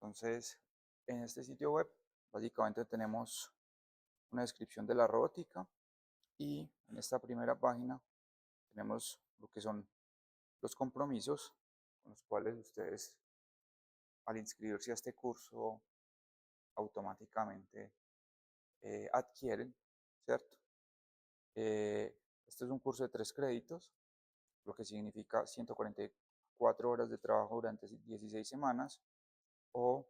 Entonces, en este sitio web, básicamente tenemos una descripción de la robótica y en esta primera página tenemos lo que son los compromisos con los cuales ustedes, al inscribirse a este curso, automáticamente adquieren, ¿cierto? Este es un curso de 3 créditos, lo que significa 144 horas de trabajo durante 16 semanas, o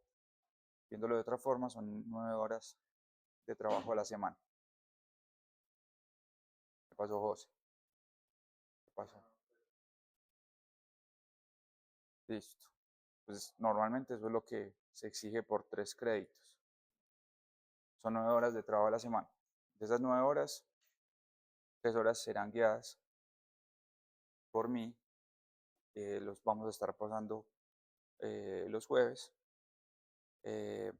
viéndolo de otra forma, son 9 horas de trabajo a la semana. ¿Qué pasó, José? ¿Qué pasó? Listo. Pues normalmente eso es lo que se exige por 3 créditos. Son 9 horas de trabajo a la semana. De esas 9 horas, 3 horas serán guiadas por mí. Los vamos a estar pasando los jueves. Eh,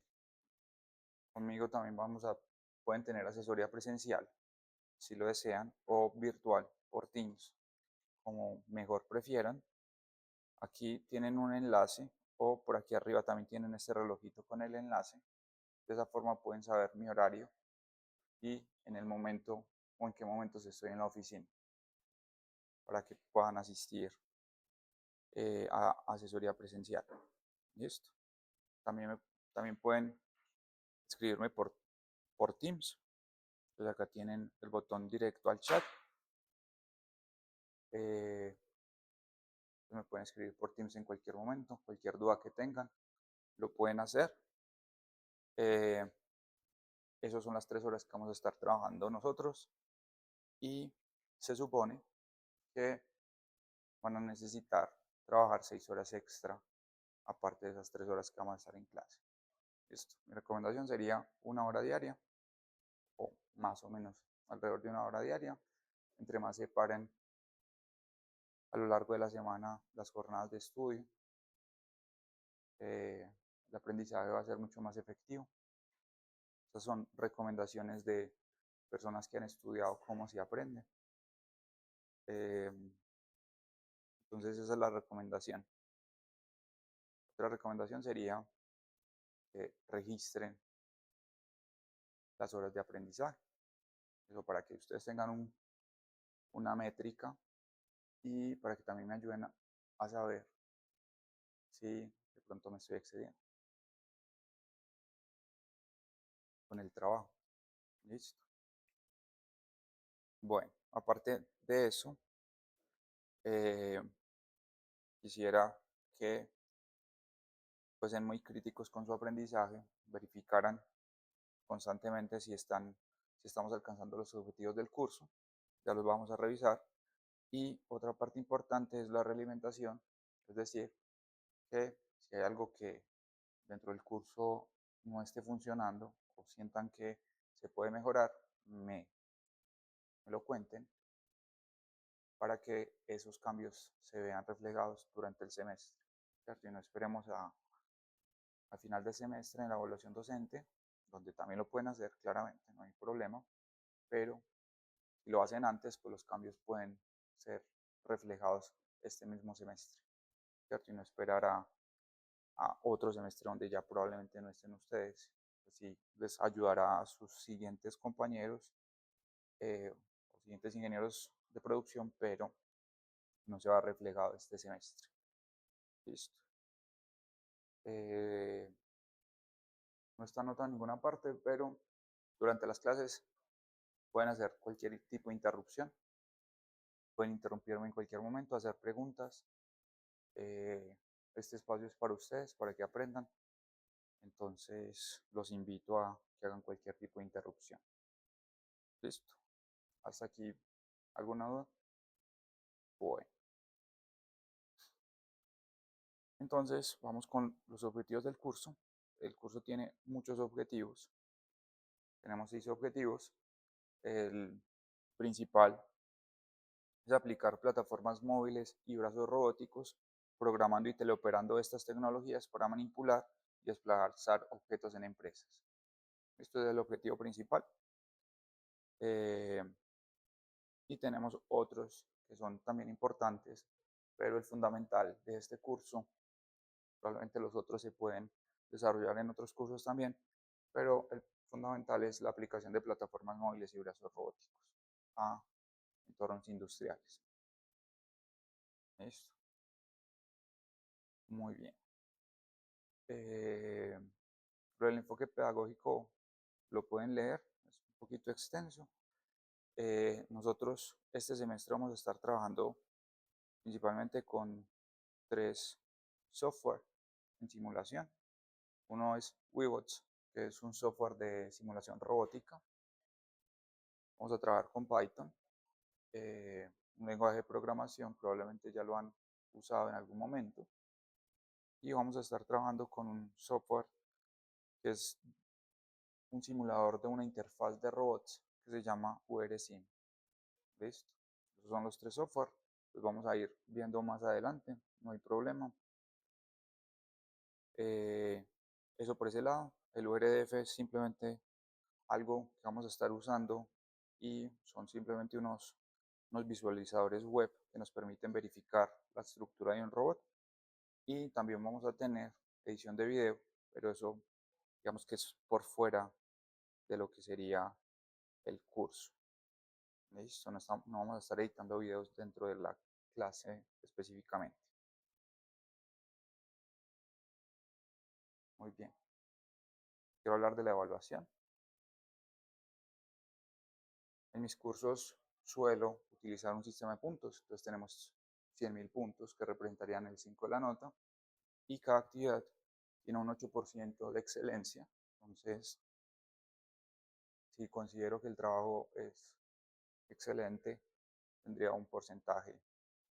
Conmigo también pueden tener asesoría presencial, si lo desean, o virtual por Teams, como mejor prefieran. Aquí tienen un enlace o por aquí arriba también tienen este relojito con el enlace. De esa forma pueden saber mi horario y en el momento o en qué momentos estoy en la oficina para que puedan asistir a asesoría presencial. Listo. También, también pueden escribirme por Teams. Entonces acá tienen el botón directo al chat. Eh, Me pueden escribir por Teams en cualquier momento, cualquier duda que tengan, lo pueden hacer. Eh, Esas son las 3 horas que vamos a estar trabajando nosotros y se supone que van a necesitar trabajar 6 horas extra aparte de esas 3 horas que vamos a estar en clase. Listo. Mi recomendación sería 1 hora diaria o más o menos alrededor de 1 hora diaria. Entre más se paren a lo largo de la semana las jornadas de estudio, el aprendizaje va a ser mucho más efectivo. Estas son recomendaciones de personas que han estudiado cómo se aprende. Eh, entonces esa es la recomendación. Otra recomendación sería que registren las horas de aprendizaje. Eso para que ustedes tengan una métrica y para que también me ayuden a saber si de pronto me estoy excediendo con el trabajo. Listo. Bueno, aparte de eso, eh, quisiera que pues sean muy críticos con su aprendizaje, verificaran constantemente si estamos alcanzando los objetivos del curso, ya los vamos a revisar. Y otra parte importante es la realimentación, es decir, que si hay algo que dentro del curso no esté funcionando o sientan que se puede mejorar, me lo cuenten para que esos cambios se vean reflejados durante el semestre, ¿cierto? Y no esperemos a final de semestre en la evaluación docente, donde también lo pueden hacer claramente, no hay problema, pero si lo hacen antes, pues los cambios pueden ser reflejados este mismo semestre, ¿cierto? Y no esperar a otro semestre donde ya probablemente no estén ustedes. Así les ayudará a sus siguientes compañeros o siguientes ingenieros de producción, pero no se va reflejado este semestre. Listo. Eh, no está anotado en ninguna parte, pero durante las clases pueden hacer cualquier tipo de interrupción. Pueden interrumpirme en cualquier momento, hacer preguntas. Eh, este espacio es para ustedes, para que aprendan. Entonces, los invito a que hagan cualquier tipo de interrupción. Listo. Hasta aquí, ¿alguna duda? Bueno. Entonces, vamos con los objetivos del curso. El curso tiene muchos objetivos. Tenemos 6 objetivos. El principal es aplicar plataformas móviles y brazos robóticos, programando y teleoperando estas tecnologías para manipular y desplazar objetos en empresas. Esto es el objetivo principal. Y tenemos otros que son también importantes, pero el fundamental de este curso, probablemente los otros se pueden desarrollar en otros cursos también, pero el fundamental es la aplicación de plataformas móviles y brazos robóticos a entornos industriales. Listo. Muy bien. Eh, pero el enfoque pedagógico lo pueden leer, es un poquito extenso. Nosotros este semestre vamos a estar trabajando principalmente con 3 software en simulación. Uno es Weebots, que es un software de simulación robótica. Vamos a trabajar con Python, un lenguaje de programación, probablemente ya lo han usado en algún momento. Y vamos a estar trabajando con un software que es un simulador de una interfaz de robots que se llama URSIM. ¿Listo? Esos son los 3 software. Los vamos a ir viendo más adelante, no hay problema. Eso por ese lado. El URDF es simplemente algo que vamos a estar usando y son simplemente unos visualizadores web que nos permiten verificar la estructura de un robot. Y también vamos a tener edición de video, pero eso digamos que es por fuera de lo que sería el curso. ¿Listo? No vamos a estar editando videos dentro de la clase específicamente. Muy bien. Quiero hablar de la evaluación. En mis cursos suelo utilizar un sistema de puntos. Entonces tenemos 100.000 puntos que representarían el 5 de la nota y cada actividad tiene un 8% de excelencia. Entonces, si considero que el trabajo es excelente, tendría un porcentaje,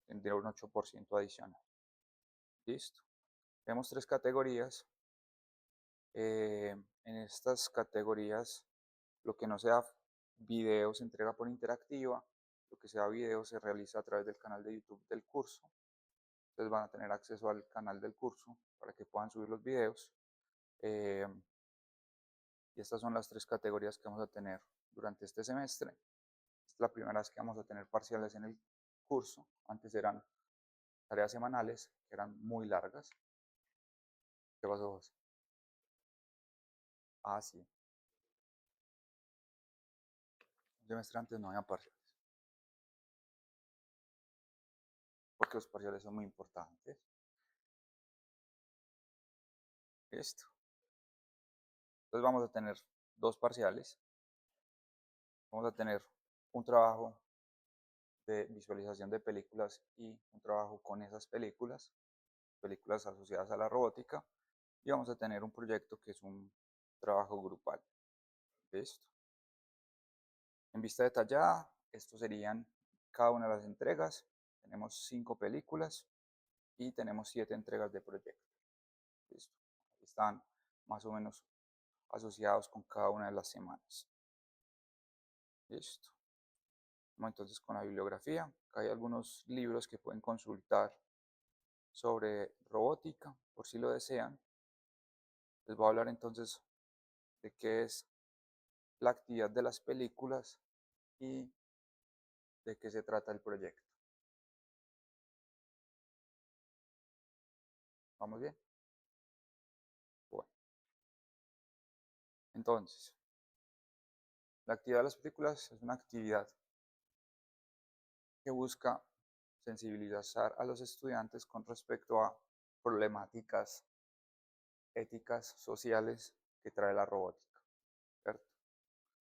tendría un 8% adicional. Listo. Tenemos 3 categorías. En estas categorías, lo que no sea video se entrega por interactiva, lo que sea video se realiza a través del canal de YouTube del curso. Entonces van a tener acceso al canal del curso para que puedan subir los videos. Y estas son las 3 categorías que vamos a tener durante este semestre. Esta es la primera vez que vamos a tener parciales en el curso. Antes eran tareas semanales, que eran muy largas. ¿Qué pasó, José? Ah, sí. Un semestre antes no había parciales, porque los parciales son muy importantes. Listo. Entonces vamos a tener 2 parciales. Vamos a tener un trabajo de visualización de películas y un trabajo con esas películas asociadas a la robótica. Y vamos a tener un proyecto que es un trabajo grupal. Listo. En vista detallada, estos serían cada una de las entregas. Tenemos 5 películas y tenemos 7 entregas de proyecto. Listo. Están más o menos asociados con cada una de las semanas. Listo. Vamos entonces con la bibliografía. Acá hay algunos libros que pueden consultar sobre robótica, por si lo desean. Les voy a hablar entonces de qué es la actividad de las películas y de qué se trata el proyecto. ¿Vamos bien? Bueno, entonces, la actividad de las películas es una actividad que busca sensibilizar a los estudiantes con respecto a problemáticas éticas, sociales que trae la robótica, ¿cierto?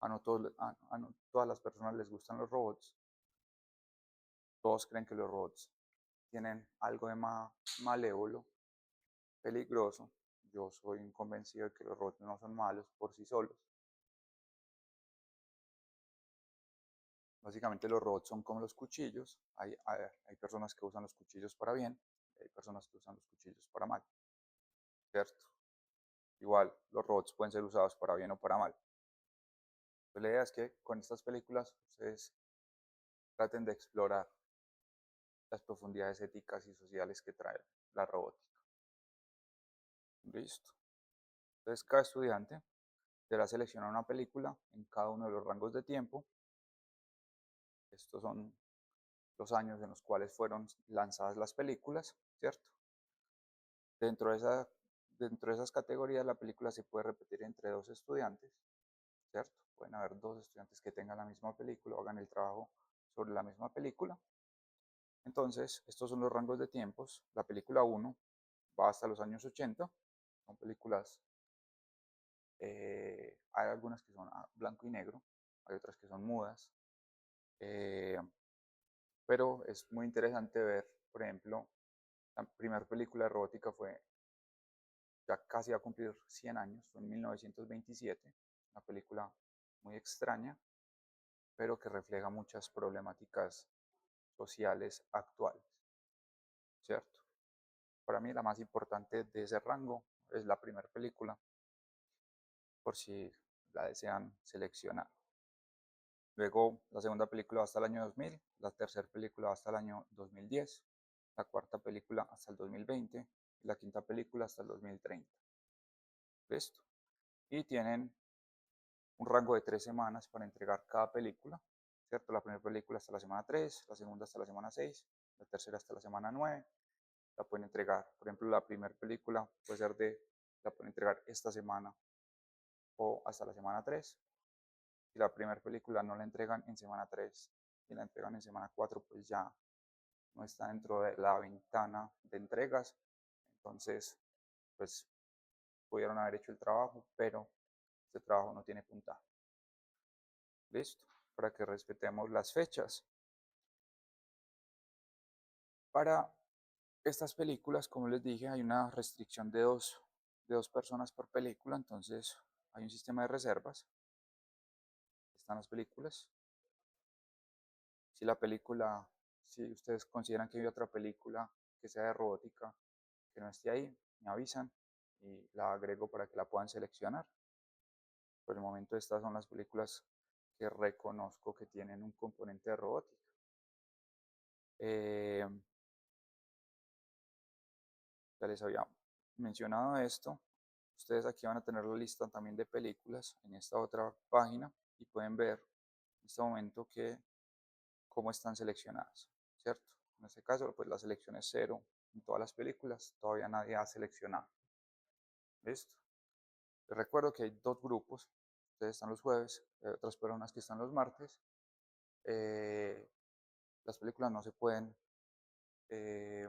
No todas las personas les gustan los robots, todos creen que los robots tienen algo de malévolo, peligroso. Yo soy convencido de que los robots no son malos por sí solos. Básicamente los robots son como los cuchillos. Hay personas que usan los cuchillos para bien y hay personas que usan los cuchillos para mal, ¿cierto? Igual, los robots pueden ser usados para bien o para mal. Entonces, la idea es que con estas películas ustedes traten de explorar las profundidades éticas y sociales que trae la robótica. Listo. Entonces, cada estudiante deberá seleccionar una película en cada uno de los rangos de tiempo. Estos son los años en los cuales fueron lanzadas las películas, ¿cierto? Dentro dentro de esas categorías la película se puede repetir entre dos estudiantes, ¿cierto? Pueden haber dos estudiantes que tengan la misma película o hagan el trabajo sobre la misma película. Entonces, estos son los rangos de tiempos. La película uno va hasta los años 80, son películas, hay algunas que son a blanco y negro, hay otras que son mudas, eh, pero es muy interesante ver, por ejemplo, la primera película de robótica fue, ya casi va a cumplir 100 años, fue en 1927, una película muy extraña, pero que refleja muchas problemáticas sociales actuales, ¿cierto? Para mí la más importante de ese rango es la primera película, por si la desean seleccionar. Luego la segunda película va hasta el año 2000, la tercera película va hasta el año 2010, la cuarta película hasta el 2020 y la quinta película hasta el 2030. ¿Listo? Y tienen un rango de 3 semanas para entregar cada película, ¿cierto? La primera película hasta la semana 3, la segunda hasta la semana 6, la tercera hasta la semana 9, la pueden entregar. Por ejemplo, la primera película puede ser la pueden entregar esta semana o hasta la semana 3. Si la primera película no la entregan en semana 3 y la entregan en semana 4, pues ya no está dentro de la ventana de entregas. Entonces, pues pudieron haber hecho el trabajo, pero este trabajo no tiene puntaje. ¿Listo? Para que respetemos las fechas. Para estas películas, como les dije, hay una restricción de dos personas por película, entonces hay un sistema de reservas. Están las películas. Si la película, si ustedes consideran que hay otra película que sea de robótica que no esté ahí, me avisan y la agrego para que la puedan seleccionar. Por el momento estas son las películas que reconozco que tienen un componente de robótica. Eh, ya les había mencionado esto. Ustedes aquí van a tener la lista también de películas en esta otra página y pueden ver en este momento cómo están seleccionadas, ¿cierto? En este caso, pues la selección es 0 en todas las películas, todavía nadie ha seleccionado. ¿Listo? Les recuerdo que hay dos grupos, ustedes están los jueves, hay otras personas que están los martes. Eh, las películas no se pueden, eh,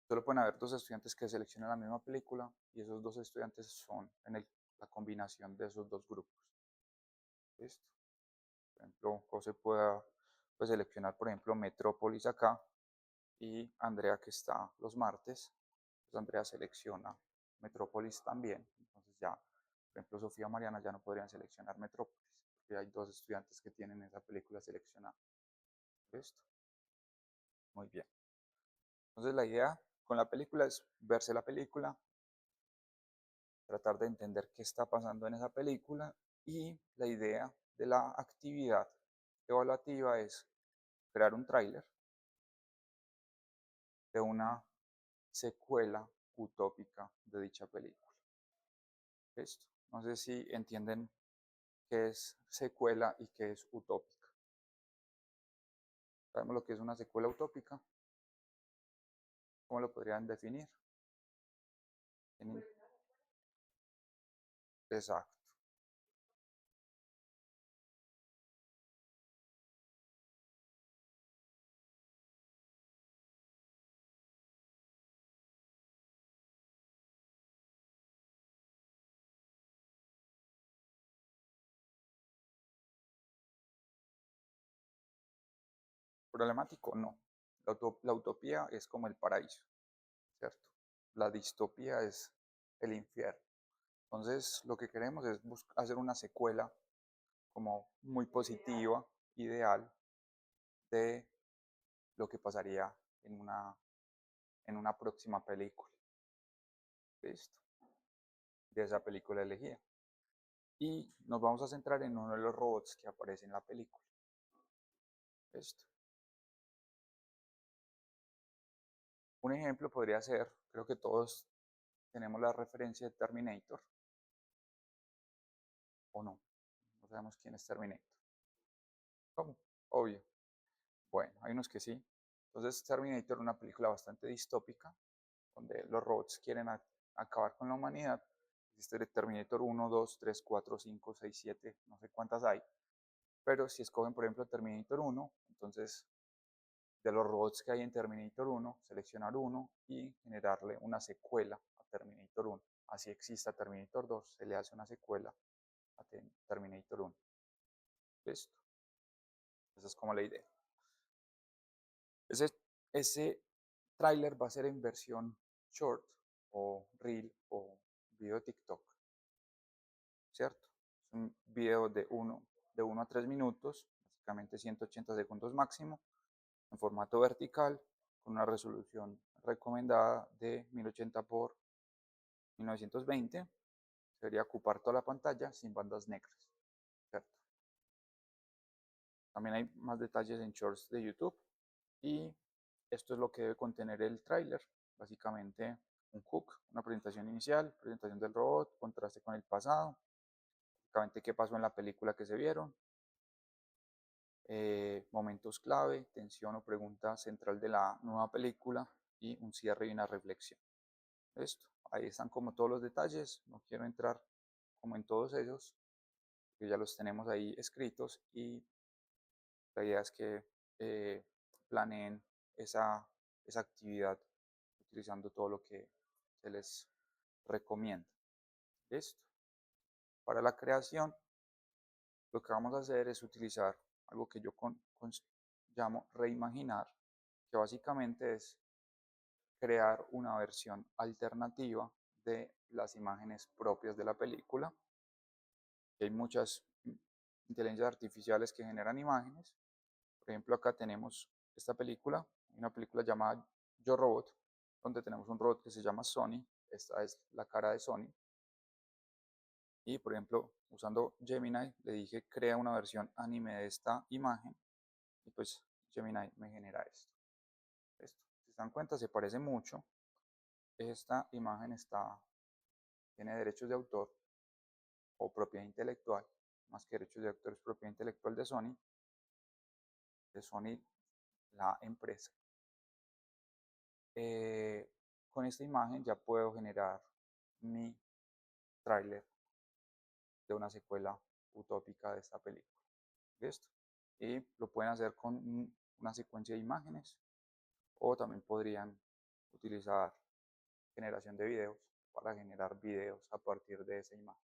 solo pueden haber dos estudiantes que seleccionen la misma película y esos dos estudiantes son la combinación de esos dos grupos. ¿Listo? Por ejemplo, José puede seleccionar, por ejemplo, Metrópolis acá y Andrea que está los martes, pues Andrea selecciona Metrópolis también. Entonces ya, por ejemplo, Sofía o Mariana ya no podrían seleccionar Metrópolis, porque hay dos estudiantes que tienen esa película seleccionada. ¿Listo? Muy bien. Entonces la idea con la película es verse la película, tratar de entender qué está pasando en esa película y la idea de la actividad evaluativa es crear un tráiler de una secuela utópica de dicha película. ¿Listo? No sé si entienden qué es secuela y qué es utópica. ¿Sabemos lo que es una secuela utópica? ¿Cómo lo podrían definir? Exacto. ¿Problemático? No. La utopía es como el paraíso, ¿cierto? La distopía es el infierno. Entonces, lo que queremos es hacer una secuela como muy positiva, ideal, de lo que pasaría en una próxima película. ¿Listo? De esa película elegida. Y nos vamos a centrar en uno de los robots que aparece en la película. ¿Listo? Un ejemplo podría ser, creo que todos tenemos la referencia de Terminator, o no, no sabemos quién es Terminator. ¿Cómo? Obvio. Bueno, hay unos que sí. Entonces, Terminator es una película bastante distópica donde los robots quieren acabar con la humanidad. Existe Terminator 1, 2, 3, 4, 5, 6, 7, no sé cuántas hay. Pero si escogen, por ejemplo, Terminator 1, entonces de los robots que hay en Terminator 1, seleccionar uno y generarle una secuela a Terminator 1. Así exista Terminator 2, se le hace una secuela a Terminator 1. Listo. Esa es como la idea. Ese tráiler va a ser en versión short o reel o video de TikTok, ¿cierto? Es un video de 1 a 3 minutos, básicamente 180 segundos máximo, en formato vertical, con una resolución recomendada de 1080 por 1920. Debería ocupar toda la pantalla sin bandas negras, ¿cierto? También hay más detalles en shorts de YouTube y esto es lo que debe contener el tráiler. Básicamente un hook, una presentación inicial, presentación del robot, contraste con el pasado, básicamente qué pasó en la película que se vieron, momentos clave, tensión o pregunta central de la nueva película y un cierre y una reflexión. Esto, ahí están como todos los detalles, no quiero entrar como en todos ellos, que ya los tenemos ahí escritos y la idea es que planeen esa actividad utilizando todo lo que se les recomienda. ¿Listo? Para la creación, lo que vamos a hacer es utilizar algo que yo llamo reimaginar, que básicamente es crear una versión alternativa de las imágenes propias de la película. Y hay muchas inteligencias artificiales que generan imágenes. Por ejemplo, acá tenemos esta película, una película llamada Yo Robot, donde tenemos un robot que se llama Sony. Esta es la cara de Sony. Y, por ejemplo, usando Gemini, le dije crea una versión anime de esta imagen. Y pues Gemini me genera esto. Si se dan cuenta, se parece mucho. Esta imagen tiene derechos de autor o propiedad intelectual, más que derechos de autor, es propiedad intelectual de Sony, la empresa. Con esta imagen ya puedo generar mi tráiler de una secuela utópica de esta película. ¿Listo? Y lo pueden hacer con una secuencia de imágenes o también podrían utilizar generación de videos para generar videos a partir de esa imagen.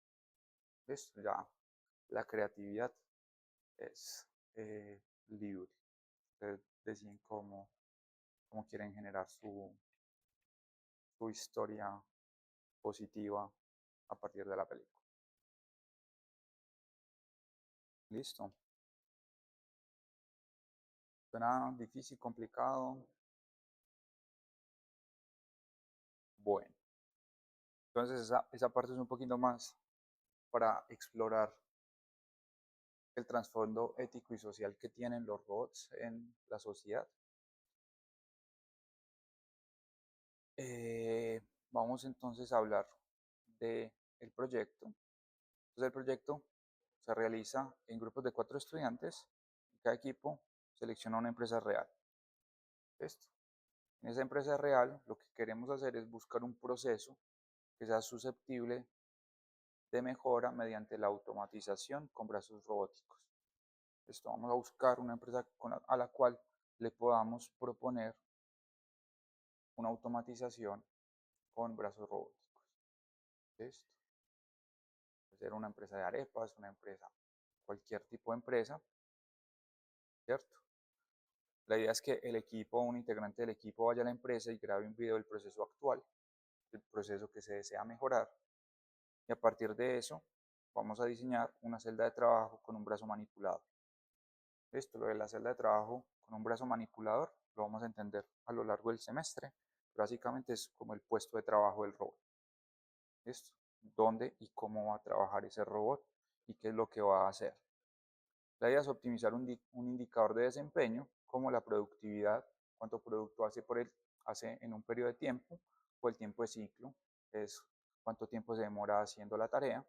¿Listo? Ya la creatividad es libre. Ustedes deciden cómo quieren generar su historia positiva a partir de la película. Listo. ¿Suena difícil, complicado? Bueno, entonces esa parte es un poquito más para explorar el trasfondo ético y social que tienen los robots en la sociedad. Vamos entonces a hablar del proyecto. Entonces el proyecto se realiza en grupos de 4 estudiantes. Cada equipo selecciona una empresa real. Esto. En esa empresa real lo que queremos hacer es buscar un proceso que sea susceptible de mejora mediante la automatización con brazos robóticos. Esto, vamos a buscar una empresa a la cual le podamos proponer una automatización con brazos robóticos. Esto. Puede ser una empresa de arepas, una empresa, cualquier tipo de empresa, ¿cierto? La idea es que el equipo, un integrante del equipo vaya a la empresa y grabe un video del proceso actual, el proceso que se desea mejorar, y a partir de eso vamos a diseñar una celda de trabajo con un brazo manipulador. Esto, lo de la celda de trabajo con un brazo manipulador, lo vamos a entender a lo largo del semestre. Básicamente es como el puesto de trabajo del robot. ¿Listo? Dónde y cómo va a trabajar ese robot y qué es lo que va a hacer. La idea es optimizar un indicador de desempeño, como la productividad, cuánto producto hace en un periodo de tiempo, o el tiempo de ciclo, es cuánto tiempo se demora haciendo la tarea,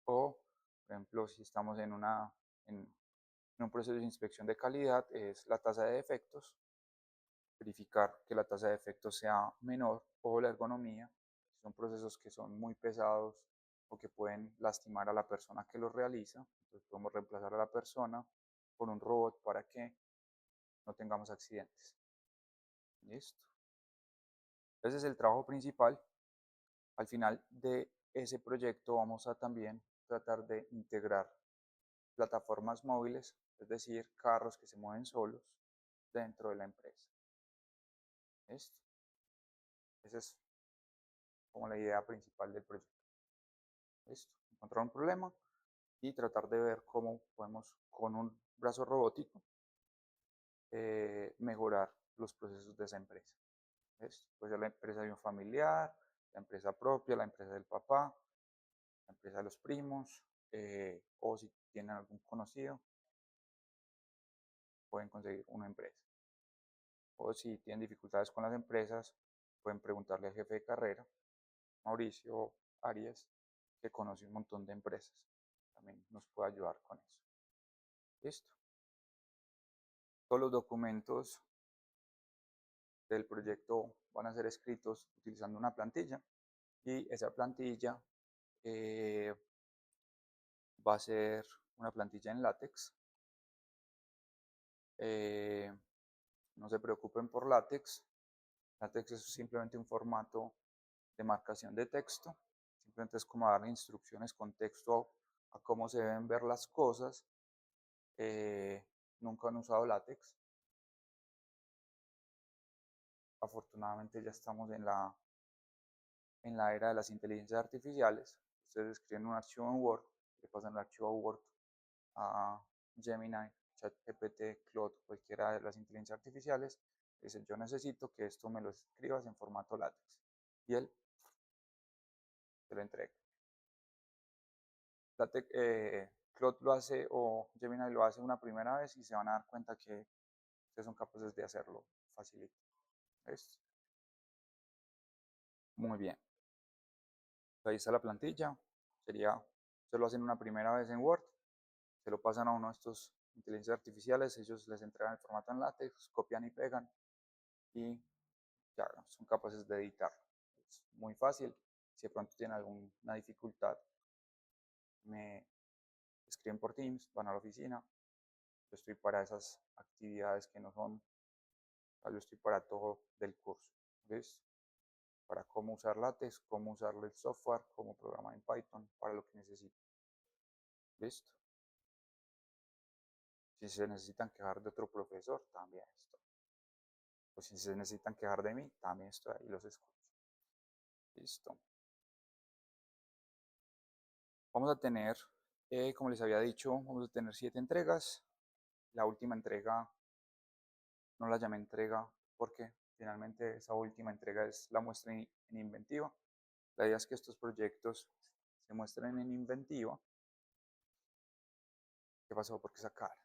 o, por ejemplo, si estamos en un proceso de inspección de calidad, es la tasa de defectos, verificar que la tasa de efecto sea menor o la ergonomía, si son procesos que son muy pesados o que pueden lastimar a la persona que los realiza, entonces podemos reemplazar a la persona por un robot para que no tengamos accidentes. Listo. Ese es el trabajo principal. Al final de ese proyecto vamos a también tratar de integrar plataformas móviles, es decir, carros que se mueven solos dentro de la empresa. ¿Listo? Esa es como la idea principal del proyecto. ¿Listo? Encontrar un problema y tratar de ver cómo podemos, con un brazo robótico, mejorar los procesos de esa empresa. ¿Listo? Puede ser la empresa de un familiar, la empresa propia, la empresa del papá, la empresa de los primos, o si tienen algún conocido, pueden conseguir una empresa. O si tienen dificultades con las empresas, pueden preguntarle al jefe de carrera, Mauricio Arias, que conoce un montón de empresas. También nos puede ayudar con eso. Listo. Todos los documentos del proyecto van a ser escritos utilizando una plantilla y esa plantilla eh, va a ser una plantilla en látex. No se preocupen por látex. LaTeX es simplemente un formato de marcación de texto. Simplemente es como darle instrucciones con texto a cómo se deben ver las cosas. Nunca han usado LaTeX. Afortunadamente ya estamos en la era de las inteligencias artificiales. Ustedes escriben un archivo en Word, le pasan el archivo a Word a Gemini, ChatGPT, Claude, cualquiera de las inteligencias artificiales. Dicen, yo necesito que esto me lo escribas en formato LaTeX. Y él te lo entrega. Claude lo hace o Gemini lo hace una primera vez y se van a dar cuenta que ustedes son capaces de hacerlo facilito. ¿Ves? Muy bien. Ahí está la plantilla. Se lo hacen una primera vez en Word, se lo pasan a uno de estos inteligencias artificiales, ellos les entregan el formato en látex, copian y pegan y ya son capaces de editarlo. Es muy fácil. Si de pronto tienen alguna dificultad, me escriben por Teams, van a la oficina. Yo estoy para esas actividades que no son, yo estoy para todo del curso. ¿Ves? Para cómo usar látex, cómo usar el software, cómo programar en Python, para lo que necesiten. ¿Listo? Si se necesitan quejar de otro profesor, también estoy. O si se necesitan quejar de mí, también estoy ahí, los escucho. Listo. Vamos a tener, como les había dicho, vamos a tener 7 entregas. La última entrega no la llamé entrega porque finalmente esa última entrega es la muestra en inventiva. La idea es que estos proyectos se muestren en inventiva. ¿Qué pasó? ¿Por qué esa cara?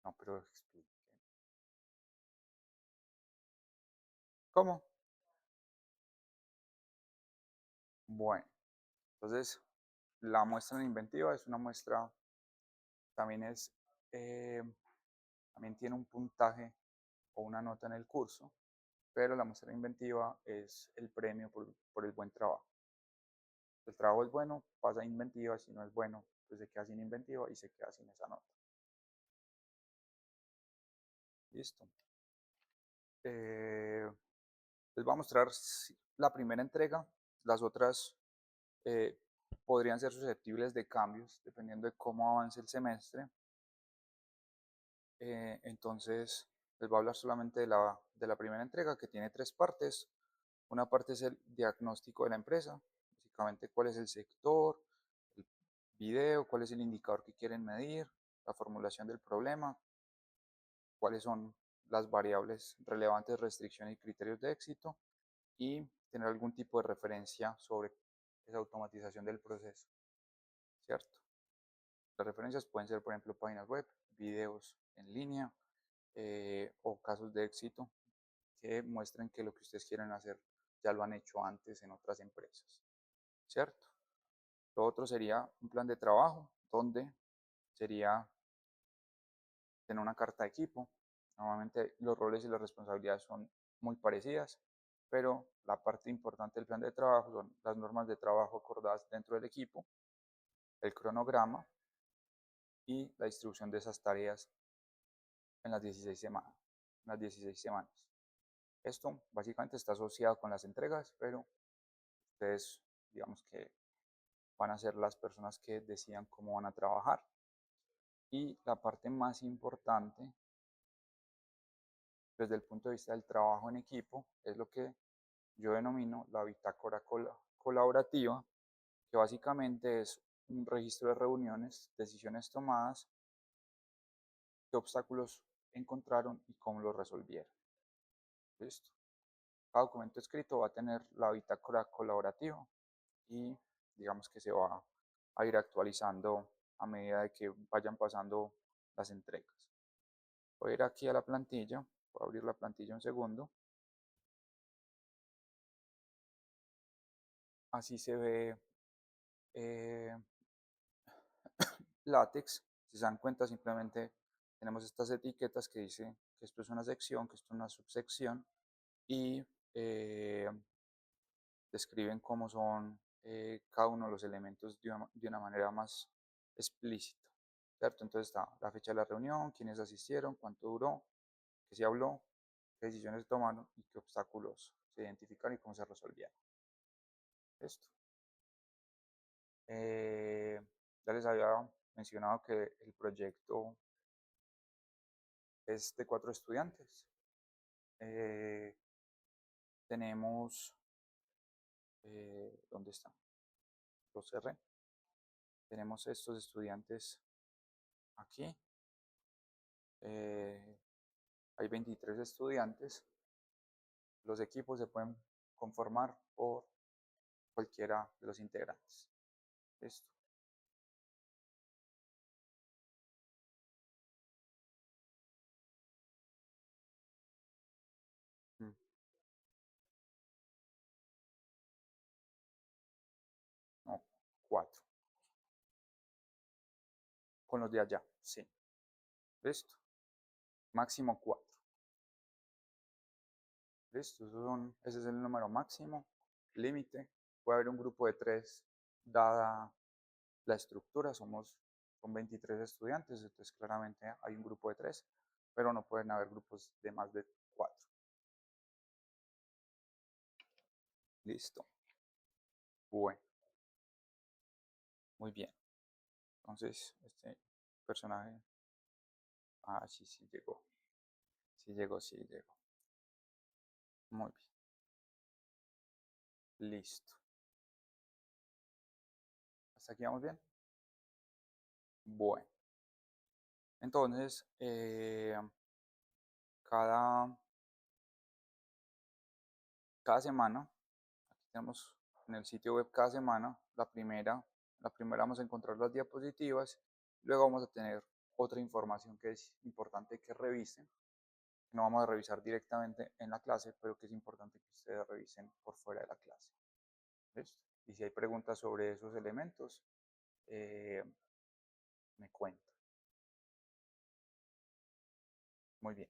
No, pero explique. ¿Cómo? Bueno, entonces la muestra en inventiva es una muestra, también es, eh, también tiene un puntaje o una nota en el curso, pero la muestra inventiva es el premio por el buen trabajo. Si el trabajo es bueno, pasa a inventiva, si no es bueno, pues se queda sin inventiva y se queda sin esa nota. Listo. Les voy a mostrar la primera entrega, las otras eh, podrían ser susceptibles de cambios dependiendo de cómo avance el semestre. Entonces, les voy a hablar solamente de la primera entrega, que tiene 3 partes. Una parte es el diagnóstico de la empresa, básicamente cuál es el sector, el video, cuál es el indicador que quieren medir, la formulación del problema, cuáles son las variables relevantes, restricciones y criterios de éxito, y tener algún tipo de referencia sobre esa automatización del proceso, ¿cierto? Las referencias pueden ser, por ejemplo, páginas web, videos en línea o casos de éxito que muestren que lo que ustedes quieren hacer ya lo han hecho antes en otras empresas, ¿cierto? Lo otro sería un plan de trabajo donde sería tener una carta de equipo. Normalmente los roles y las responsabilidades son muy parecidas, pero la parte importante del plan de trabajo son las normas de trabajo acordadas dentro del equipo, el cronograma y la distribución de esas tareas en las 16 semanas. Las 16 semanas. Esto básicamente está asociado con las entregas, pero ustedes, digamos que van a ser las personas que decidan cómo van a trabajar. Y la parte más importante, desde el punto de vista del trabajo en equipo, es lo que yo denomino la bitácora colaborativa, que básicamente es un registro de reuniones, decisiones tomadas, qué obstáculos encontraron y cómo los resolvieron. Listo. Cada documento escrito va a tener la bitácora colaborativa y digamos que se va a ir actualizando a medida de que vayan pasando las entregas. Voy a ir aquí a la plantilla, voy a abrir la plantilla un segundo. Así se ve eh, látex. Si se dan cuenta, simplemente tenemos estas etiquetas que dice que esto es una sección, que esto es una subsección y describen cómo son cada uno de los elementos de una manera más explícita. ¿Cierto? Entonces está la fecha de la reunión, quiénes asistieron, cuánto duró, qué se habló, qué decisiones se tomaron y qué obstáculos se identificaron y cómo se resolvieron. Esto. Ya les había mencionado que el proyecto es de 4 estudiantes. Tenemos, ¿dónde están? Los cerré. Tenemos estos estudiantes aquí. Hay 23 estudiantes. Los equipos se pueden conformar por cualquiera de los integrantes. Listo. Mm, No, 4. Con los de allá, sí. Listo. Máximo 4. Listo. Ese es el número máximo. Límite. Puede haber un grupo de 3 dada la estructura. Son 23 estudiantes, entonces claramente hay un grupo de 3, pero no pueden haber grupos de más de 4. Listo. Bueno. Muy bien. Entonces, este personaje. Ah, sí, sí llegó. Sí llegó, sí llegó. Muy bien. Listo. ¿Hasta aquí vamos bien? Bueno. Entonces, cada, cada semana, aquí tenemos en el sitio web cada semana, la primera vamos a encontrar las diapositivas, luego vamos a tener otra información que es importante que revisen, que no vamos a revisar directamente en la clase, pero que es importante que ustedes revisen por fuera de la clase. ¿Listo? Y si hay preguntas sobre esos elementos, me cuentan. Muy bien.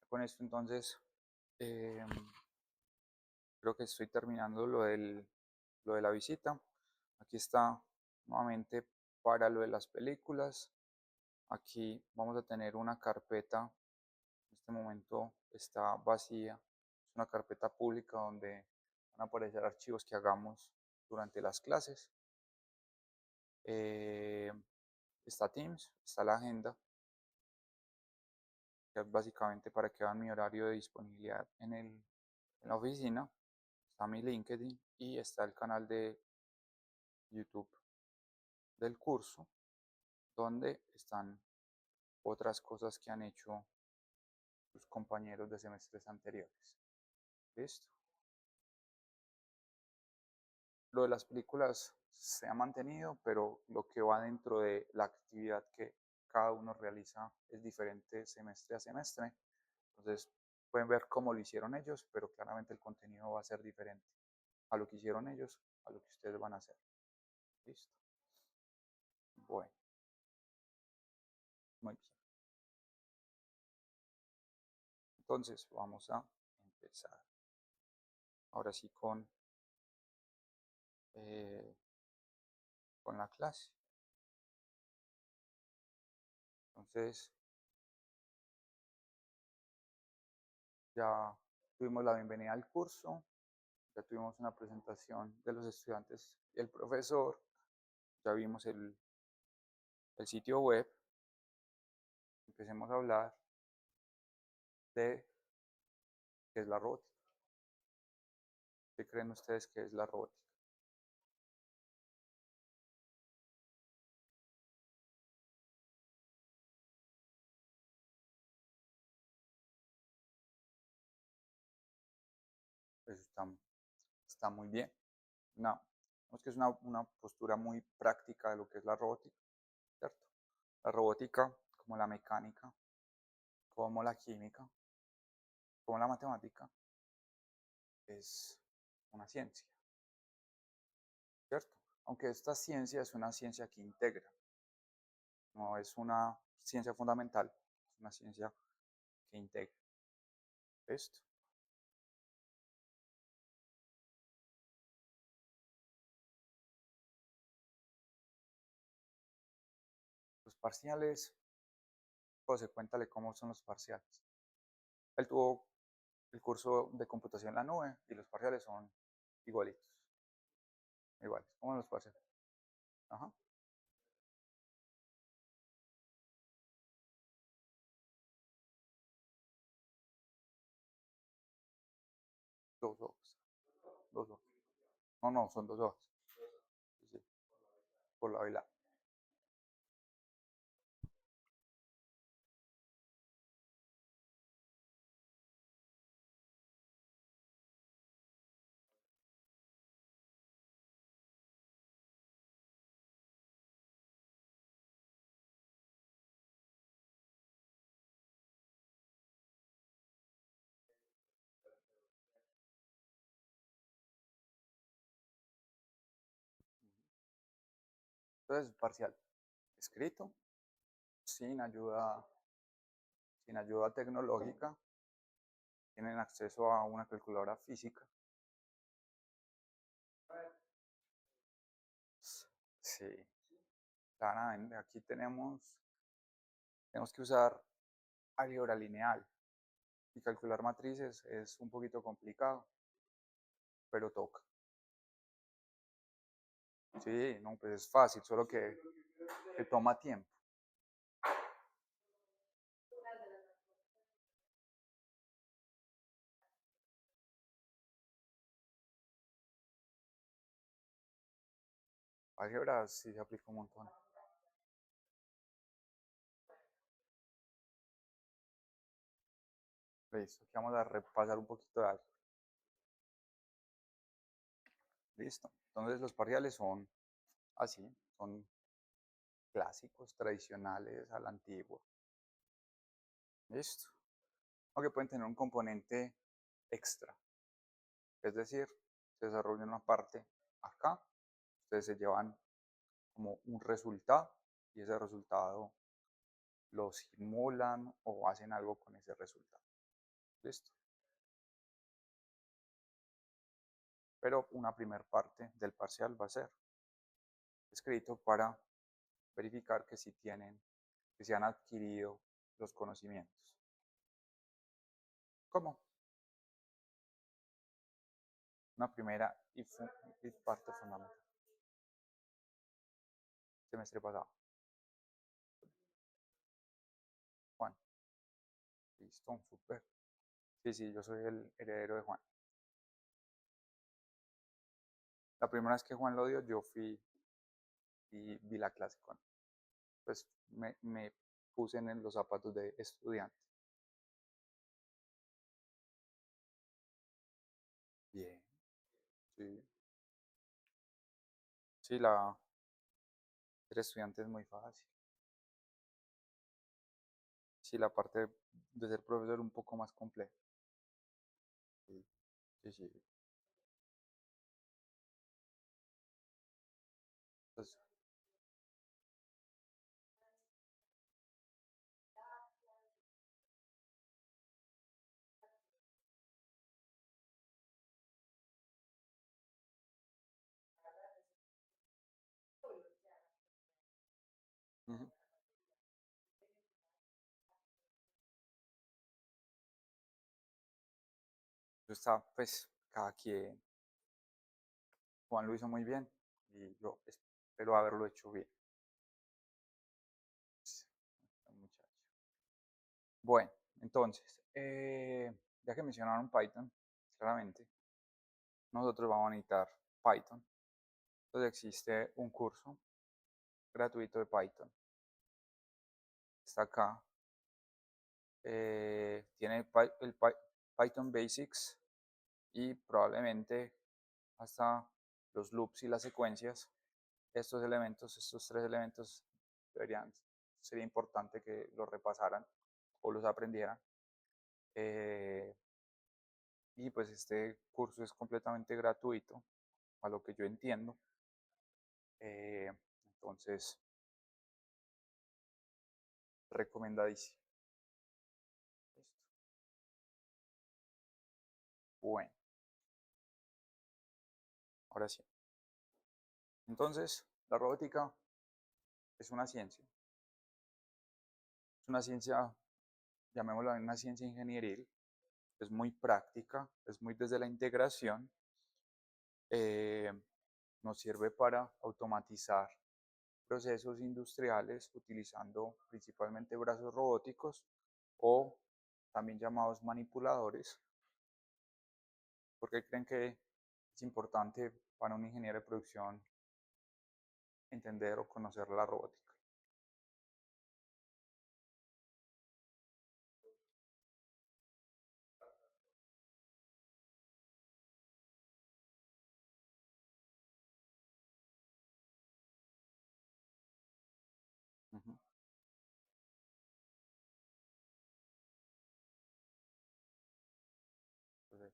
Con esto entonces, eh, creo que estoy terminando lo de la visita. Aquí está nuevamente para lo de las películas. Aquí vamos a tener una carpeta. En este momento está vacía. Es una carpeta pública donde van a aparecer archivos que hagamos durante las clases. Eh, está Teams, está la agenda, que es básicamente para que vean mi horario de disponibilidad en la oficina. Está mi LinkedIn y está el canal de YouTube del curso, donde están otras cosas que han hecho sus compañeros de semestres anteriores. ¿Listo? Lo de las películas se ha mantenido, pero lo que va dentro de la actividad que cada uno realiza es diferente semestre a semestre. Entonces, pueden ver cómo lo hicieron ellos, pero claramente el contenido va a ser diferente a lo que hicieron ellos, a lo que ustedes van a hacer. ¿Listo? Bueno, Muy bien. Entonces vamos a empezar. Ahora sí eh, con la clase. Entonces ya tuvimos la bienvenida al curso, ya tuvimos una presentación de los estudiantes y el profesor, ya vimos el sitio web. Empecemos a hablar de qué es la robótica. ¿Qué creen ustedes que es la robótica? Pues está muy bien. Una, es que es una postura muy práctica de lo que es la robótica, ¿cierto? La robótica, como la mecánica, como la química, como la matemática, es una ciencia, ¿cierto? Aunque esta ciencia es una ciencia que integra, no es una ciencia fundamental, es una ciencia que integra esto. Los parciales, José, cuéntale cómo son los parciales. Él tuvo el curso de computación en la nube y los parciales son igualitos, iguales. ¿Cómo son los parciales? Ajá, 2 hojas, 2 hojas. No, no, son 2 hojas. Sí, sí, por la y. Entonces, parcial escrito, sin ayuda, sin ayuda tecnológica, tienen acceso a una calculadora física. Sí, claramente, aquí tenemos que usar álgebra lineal y calcular matrices es un poquito complicado, pero toca. Sí, no, pues es fácil, solo que toma tiempo. Álgebra sí se aplica un montón. Listo, aquí vamos a repasar un poquito de álgebra. Listo. Entonces los parciales son así, son clásicos, tradicionales, a la antigua. Listo. Aunque pueden tener un componente extra. Es decir, se desarrolla una parte acá, ustedes se llevan como un resultado y ese resultado lo simulan o hacen algo con ese resultado. Listo. Pero una primera parte del parcial va a ser escrito para verificar que si tienen, que se han adquirido los conocimientos. ¿Cómo? Una primera y parte fundamental. Semestre pasado. Juan, listo, súper. Sí, sí, yo soy el heredero de Juan. La primera vez que Juan lo dio, yo fui y vi la clase con él. Pues me puse en los zapatos de estudiante. Bien, sí. Sí, ser estudiante es muy fácil. Sí, la parte de ser profesor un poco más compleja. Sí, sí, sí. Entonces, Eso está, pues, cada quien. Juan lo hizo muy bien y yo espero haberlo hecho bien. Muchacho. Bueno, entonces, ya que mencionaron Python, claramente, nosotros vamos a necesitar Python. Entonces existe un curso gratuito de Python. Está acá. Tiene el Python Basics y probablemente hasta los loops y las secuencias. Estos elementos, estos tres elementos sería importante que los repasaran o los aprendieran. Eh, y pues este curso es completamente gratuito, a lo que yo entiendo. Eh, entonces, recomendadísimo. Listo. Bueno, ahora sí. Entonces, la robótica es una ciencia. Es una ciencia, llamémosla una ciencia ingenieril. Es muy práctica, es muy desde la integración. Eh, nos sirve para automatizar procesos industriales utilizando principalmente brazos robóticos o también llamados manipuladores. ¿Por qué creen que es importante para un ingeniero de producción entender o conocer la robótica? Ujú. Entonces,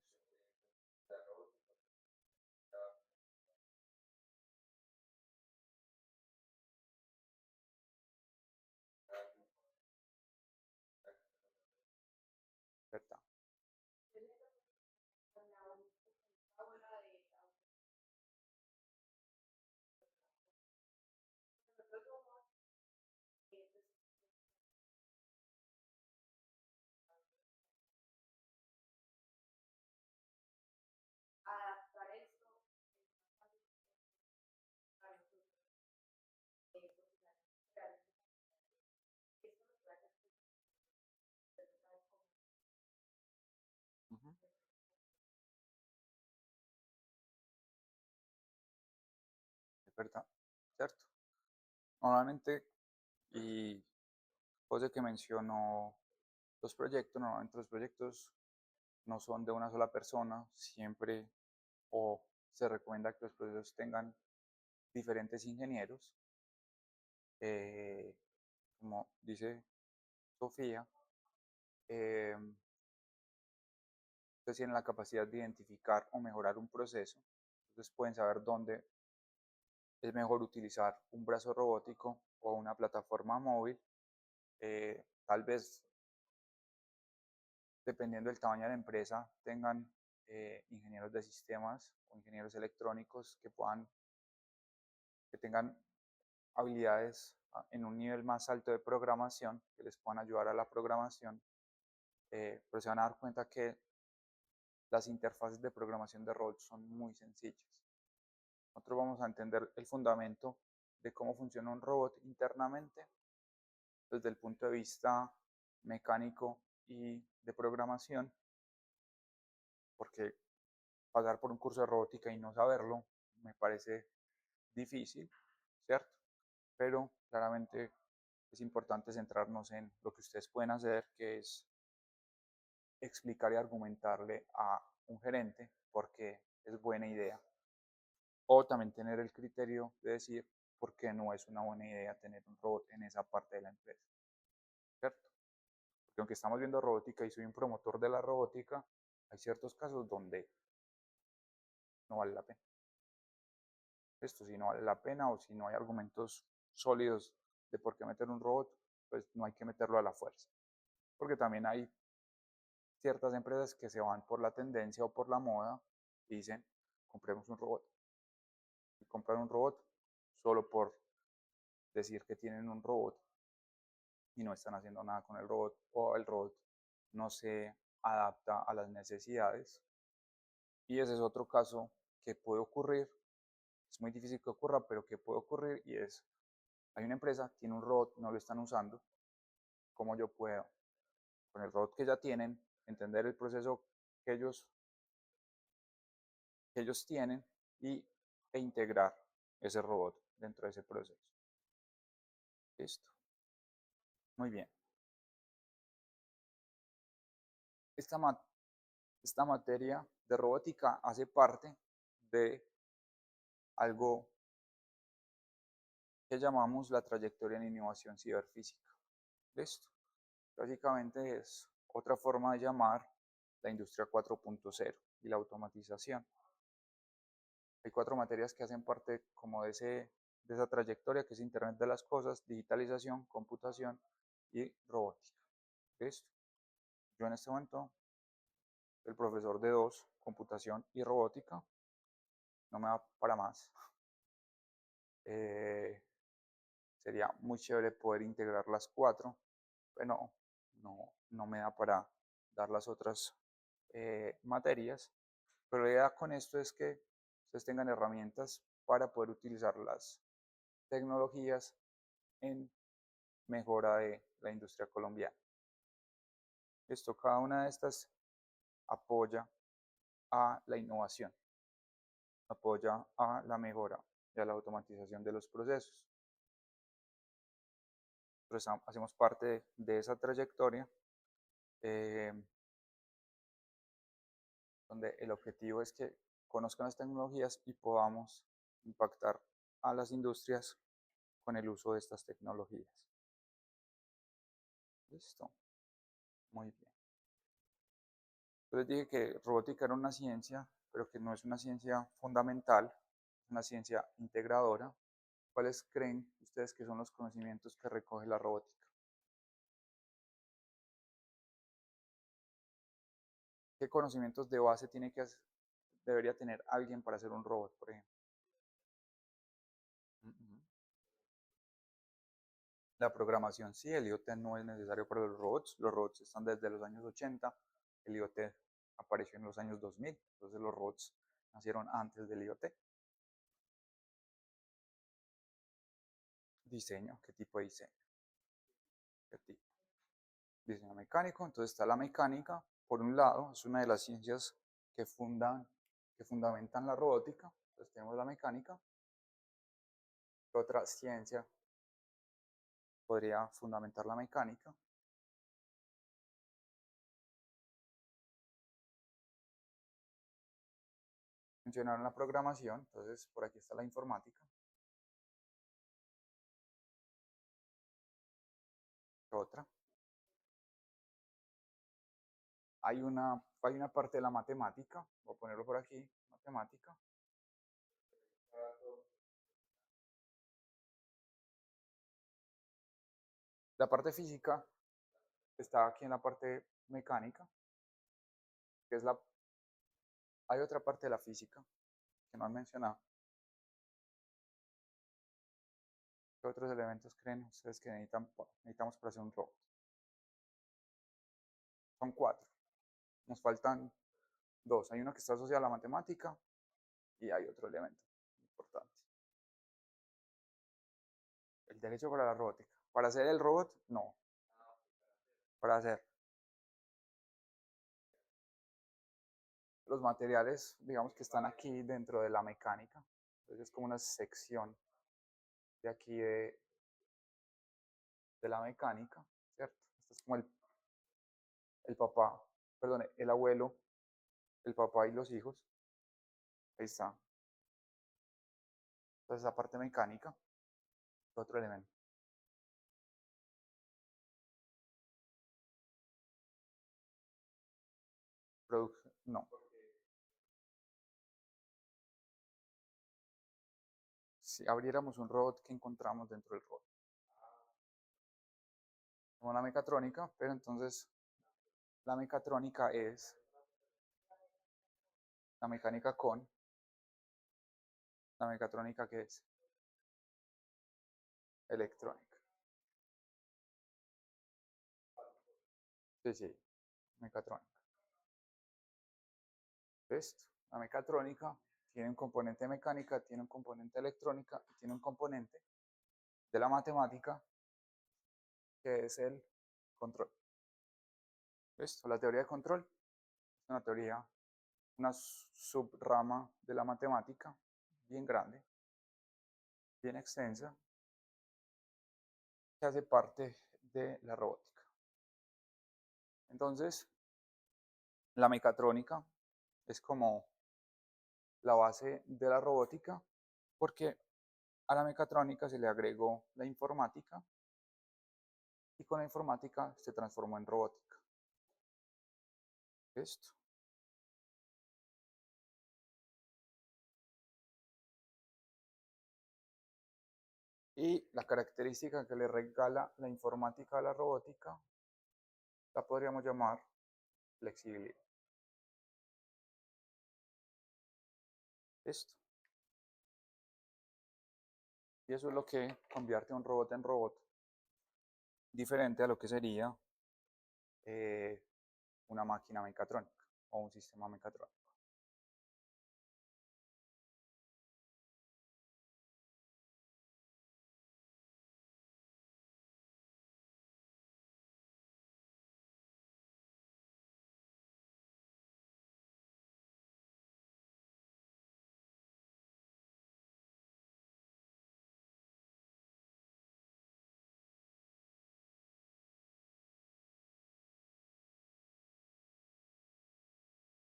¿verdad? Ujú. Es verdad, ¿cierto? Normalmente, y después de que mencionó los proyectos, normalmente los proyectos no son de una sola persona, siempre o se recomienda que los proyectos tengan diferentes ingenieros. Eh, como dice Sofía, eh, ustedes tienen la capacidad de identificar o mejorar un proceso, entonces pueden saber dónde es mejor utilizar un brazo robótico o una plataforma móvil. Tal vez, dependiendo del tamaño de la empresa, tengan ingenieros de sistemas o ingenieros electrónicos que tengan habilidades en un nivel más alto de programación, que les puedan ayudar a la programación, pero se van a dar cuenta que las interfaces de programación de robots son muy sencillas. Nosotros vamos a entender el fundamento de cómo funciona un robot internamente desde el punto de vista mecánico y de programación, porque pasar por un curso de robótica y no saberlo me parece difícil, ¿cierto? Pero claramente es importante centrarnos en lo que ustedes pueden hacer, que es explicar y argumentarle a un gerente por qué es buena idea. O también tener el criterio de decir por qué no es una buena idea tener un robot en esa parte de la empresa, ¿cierto? Porque aunque estamos viendo robótica y soy un promotor de la robótica, hay ciertos casos donde no vale la pena. Esto si no vale la pena o si no hay argumentos sólidos de por qué meter un robot, pues no hay que meterlo a la fuerza. Porque también hay ciertas empresas que se van por la tendencia o por la moda y dicen, compremos un robot. Y comprar un robot solo por decir que tienen un robot y no están haciendo nada con el robot o el robot no se adapta a las necesidades. Y ese es otro caso que puede ocurrir, es muy difícil que ocurra, pero que puede ocurrir y es, hay una empresa, tiene un robot, no lo están usando, ¿cómo yo puedo, con el robot que ya tienen, entender el proceso que ellos tienen e integrar ese robot dentro de ese proceso? Listo. Muy bien. Esta, esta materia de robótica hace parte de algo que llamamos la trayectoria en innovación ciberfísica. Listo. Básicamente es otra forma de llamar la industria 4.0 y la automatización. Hay cuatro materias que hacen parte como de esa trayectoria, que es Internet de las Cosas, digitalización, computación y robótica. ¿Listo? Yo en este momento, el profesor de dos, computación y robótica, no me da para más. Sería muy chévere poder integrar las cuatro, pero no me da para dar las otras materias. Pero la idea con esto es que ustedes tengan herramientas para poder utilizar las tecnologías en mejora de la industria colombiana. Esto, cada una de estas apoya a la innovación, apoya a la mejora y a la automatización de los procesos. Entonces, hacemos parte de esa trayectoria eh, donde el objetivo es que conozcan las tecnologías y podamos impactar a las industrias con el uso de estas tecnologías. Listo. Muy bien. Entonces dije que robótica era una ciencia, pero que no es una ciencia fundamental, es una ciencia integradora. ¿Cuáles creen ustedes que son los conocimientos que recoge la robótica? ¿Qué conocimientos de base debería tener alguien para hacer un robot, por ejemplo? La programación sí, el IoT no es necesario para los robots están desde los años 80, el IoT apareció en los años 2000, entonces los robots nacieron antes del IoT. Diseño, ¿qué tipo de diseño? ¿Qué tipo? Diseño mecánico, entonces está la mecánica, por un lado, es una de las ciencias que fundamentan la robótica, entonces tenemos la mecánica. ¿Qué otra ciencia podría fundamentar la mecánica? Mencionaron la programación, entonces por aquí está la informática. ¿Qué otra? Hay una parte de la matemática, voy a ponerlo por aquí, matemática. La parte física está aquí en la parte mecánica, que es hay otra parte de la física que no han mencionado. ¿Qué otros elementos creen ustedes que necesitamos para hacer un robot? Son cuatro. Nos faltan dos. Hay uno que está asociado a la matemática y hay otro elemento importante. El derecho para la robótica. Para hacer el robot, no. Para hacer los materiales, digamos que están aquí dentro de la mecánica. Entonces es como una sección de aquí de la mecánica, ¿cierto? Este es como el papá, perdón, el abuelo, el papá y los hijos. Ahí está. Entonces la parte mecánica, otro elemento. Producción, no. Si abriéramos un robot, ¿qué encontramos dentro del robot? Como la mecatrónica, pero entonces la mecatrónica es la mecánica con la mecatrónica que es electrónica. Sí, sí, mecatrónica. ¿Listo? La mecatrónica tiene un componente de mecánica, tiene un componente de electrónica, tiene un componente de la matemática, que es el control. ¿Listo? La teoría de control es una teoría, una subrama de la matemática, bien grande, bien extensa, que hace parte de la robótica. Entonces, la mecatrónica es como la base de la robótica, porque a la mecatrónica se le agregó la informática y con la informática se transformó en robótica. ¿Listo? Y la característica que le regala la informática a la robótica la podríamos llamar flexibilidad. ¿Listo? Y eso es lo que convierte a un robot en robot, diferente a lo que sería eh, una máquina mecatrónica o un sistema mecatrónico.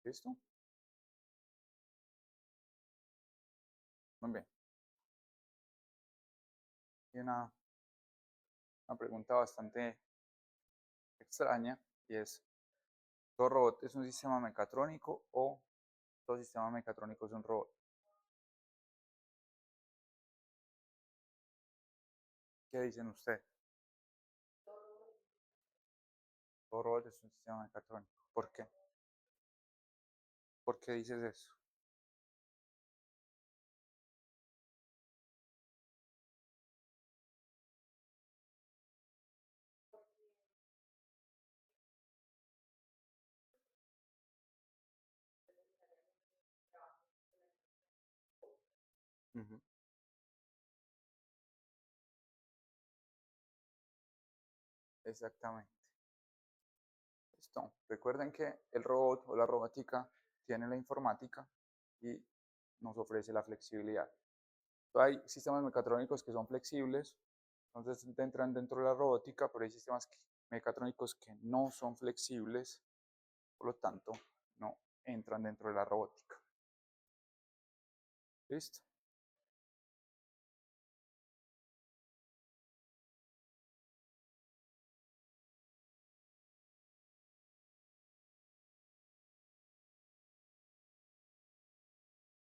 ¿Listo? Muy bien. Y una pregunta bastante extraña y es, ¿todo robot es un sistema mecatrónico o todo sistema mecatrónico es un robot? ¿Qué dicen ustedes? Todo robot es un sistema mecatrónico. ¿Por qué? ¿Por qué dices eso? Ujú. Exactamente. Listo. Recuerden que el robot o la robótica tiene la informática y nos ofrece la flexibilidad. Hay sistemas mecatrónicos que son flexibles, entonces entran dentro de la robótica, pero hay sistemas mecatrónicos que no son flexibles, por lo tanto, no entran dentro de la robótica. ¿Listo?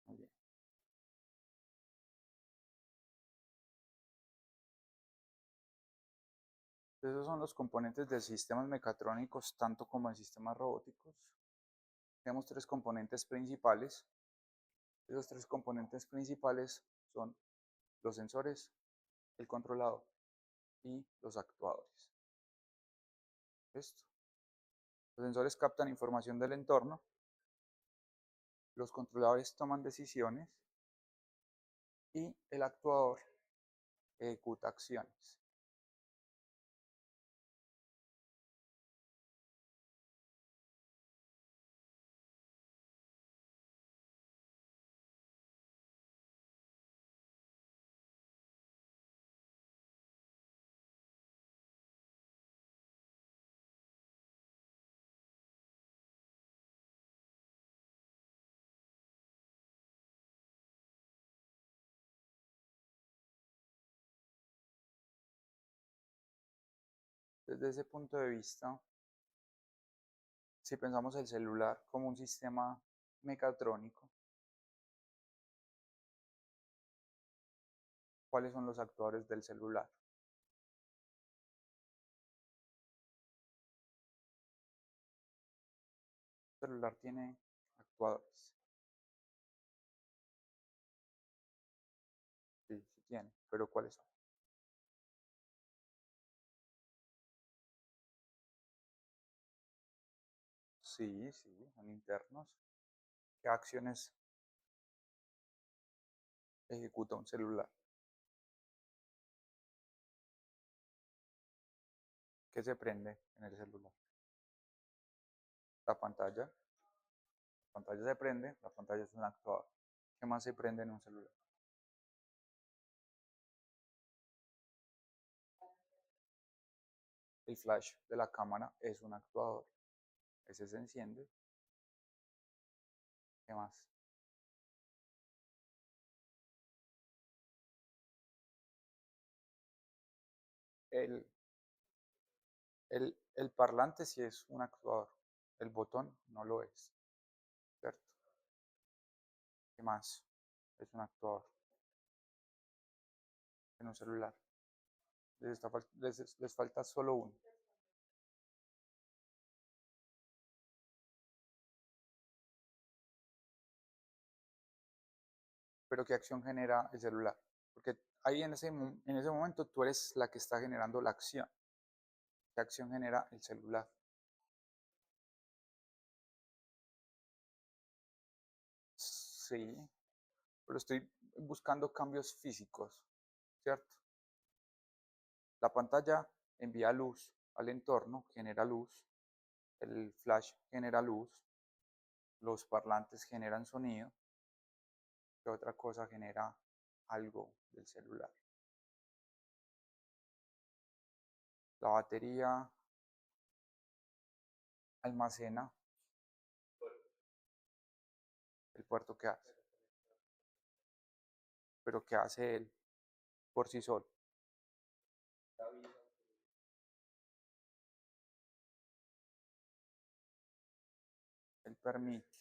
Muy bien. Esos son los componentes de sistemas mecatrónicos, tanto como de sistemas robóticos. Tenemos tres componentes principales. Esos tres componentes principales son los sensores, el controlador y los actuadores. ¿Listo? Los sensores captan información del entorno, los controladores toman decisiones y el actuador ejecuta acciones. Desde ese punto de vista, si pensamos el celular como un sistema mecatrónico, ¿cuáles son los actuadores del celular? El celular tiene actuadores. Sí, sí tiene, pero ¿cuáles son? Sí, sí, son internos. ¿Qué acciones ejecuta un celular? ¿Qué se prende en el celular? La pantalla. La pantalla se prende, la pantalla es un actuador. ¿Qué más se prende en un celular? El flash de la cámara es un actuador. Ese se enciende. ¿Qué más? El, el parlante sí es un actuador. El botón no lo es. ¿Cierto? ¿Qué más? Es un actuador en un celular. Les falta solo uno. Pero ¿qué acción genera el celular? Porque ahí en ese momento tú eres la que está generando la acción. ¿Qué acción genera el celular? Sí, pero estoy buscando cambios físicos, ¿cierto? La pantalla envía luz al entorno, genera luz, el flash genera luz, los parlantes generan sonido. ¿Qué otra cosa genera algo del celular? La batería almacena el puerto que hace, pero ¿qué hace él por sí solo? Él permite.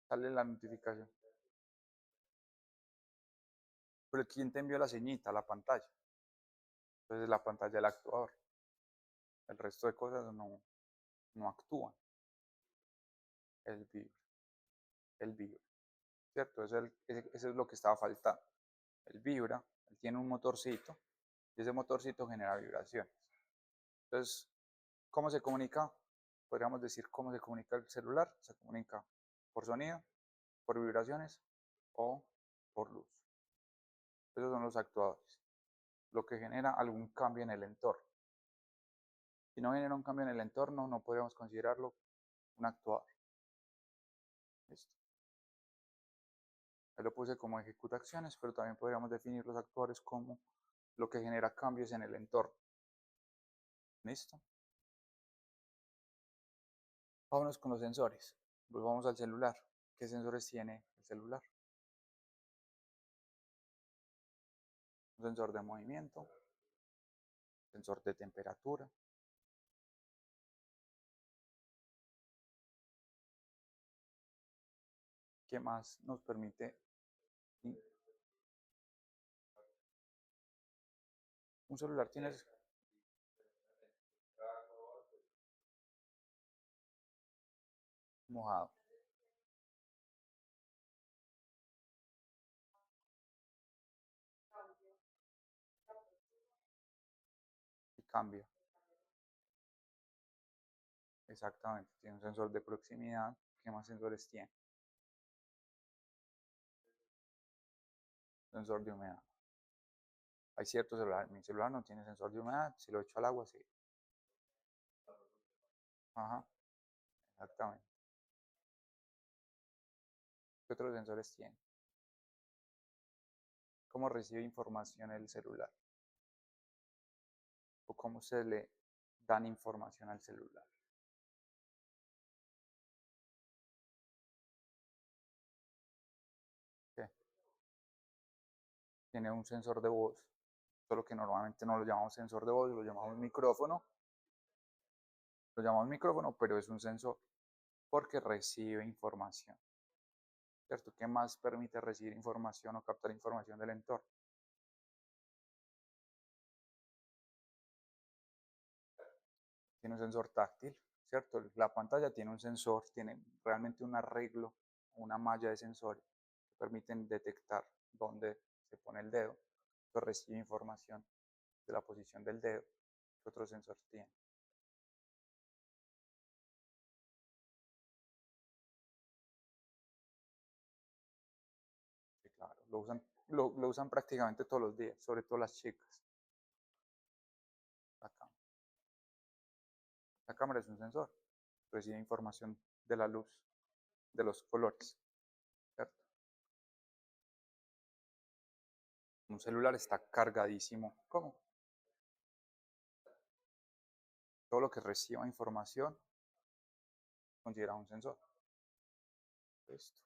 Sale la notificación. Pero ¿quién te envió la ceñita? La pantalla. Entonces la pantalla del actuador. El resto de cosas no actúan. El vibra. El vibra. ¿Cierto? Eso es lo que estaba faltando. El vibra, él tiene un motorcito y ese motorcito genera vibraciones. Entonces, ¿cómo se comunica? Podríamos decir cómo se comunica el celular. Se comunica por sonido, por vibraciones o por luz. Esos son los actuadores. Lo que genera algún cambio en el entorno. Si no genera un cambio en el entorno, no podríamos considerarlo un actuador. ¿Listo? Ahí lo puse como ejecuta acciones, pero también podríamos definir los actuadores como lo que genera cambios en el entorno. ¿Listo? Vámonos con los sensores. Volvamos al celular. ¿Qué sensores tiene el celular? Un sensor de movimiento, sensor de temperatura. ¿Qué más nos permite? Un celular tiene mojado y cambia. Exactamente. Tiene un sensor de proximidad. ¿Qué más sensores tiene? Sensor de humedad. Hay ciertos celulares. Mi celular no tiene sensor de humedad. Si lo echo al agua, sí. Ajá, exactamente. ¿Qué otros sensores tiene? ¿Cómo recibe información el celular? ¿O cómo se le dan información al celular? ¿Qué? Tiene un sensor de voz, solo que normalmente no lo llamamos sensor de voz, lo llamamos micrófono, pero es un sensor porque recibe información, ¿cierto? ¿Qué más permite recibir información o captar información del entorno? Tiene un sensor táctil, ¿cierto? La pantalla tiene un sensor, tiene realmente un arreglo, una malla de sensores que permiten detectar dónde se pone el dedo, que recibe información de la posición del dedo que otro sensor tiene. Sí, claro, lo usan prácticamente todos los días, sobre todo las chicas. Acá. La cámara es un sensor, recibe información de la luz, de los colores, ¿cierto? Un celular está cargadísimo. ¿Cómo? Todo lo que reciba información considera un sensor. Listo.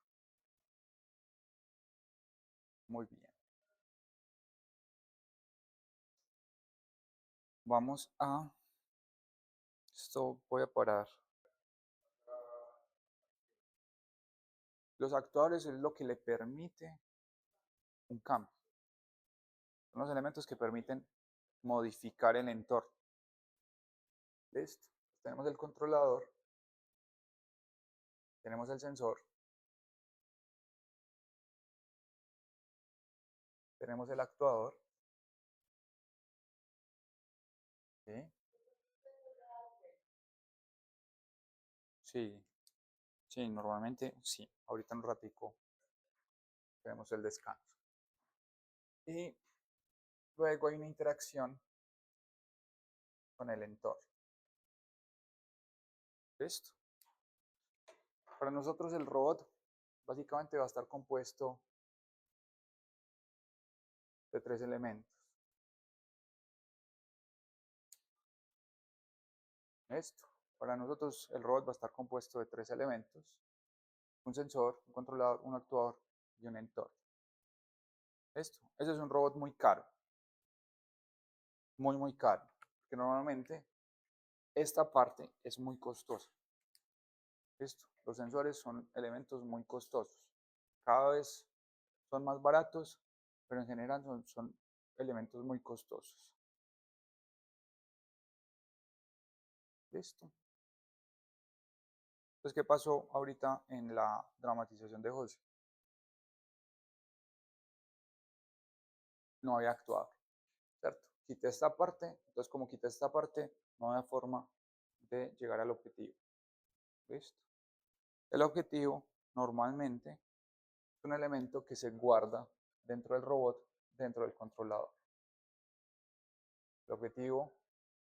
Muy bien. Vamos a... Esto voy a parar. Los actuadores es lo que le permite un cambio. Son los elementos que permiten modificar el entorno. Listo. Tenemos el controlador, tenemos el sensor, tenemos el actuador. ¿Sí? Sí, sí, normalmente sí. Ahorita en un ratico tenemos el descanso. Y luego hay una interacción con el entorno. ¿Listo? Para nosotros el robot básicamente va a estar compuesto de tres elementos. Esto. Para nosotros el robot va a estar compuesto de tres elementos. Un sensor, un controlador, un actuador y un entorno. Esto. Ese es un robot muy caro. Muy, muy caro. Porque normalmente esta parte es muy costosa. Esto. Los sensores son elementos muy costosos. Cada vez son más baratos, pero en general son elementos muy costosos. Listo. Entonces, ¿qué pasó ahorita en la dramatización de José? No había actuado, ¿cierto? Quité esta parte, entonces como quité esta parte, no había forma de llegar al objetivo. ¿Listo? El objetivo normalmente es un elemento que se guarda dentro del robot, dentro del controlador. El objetivo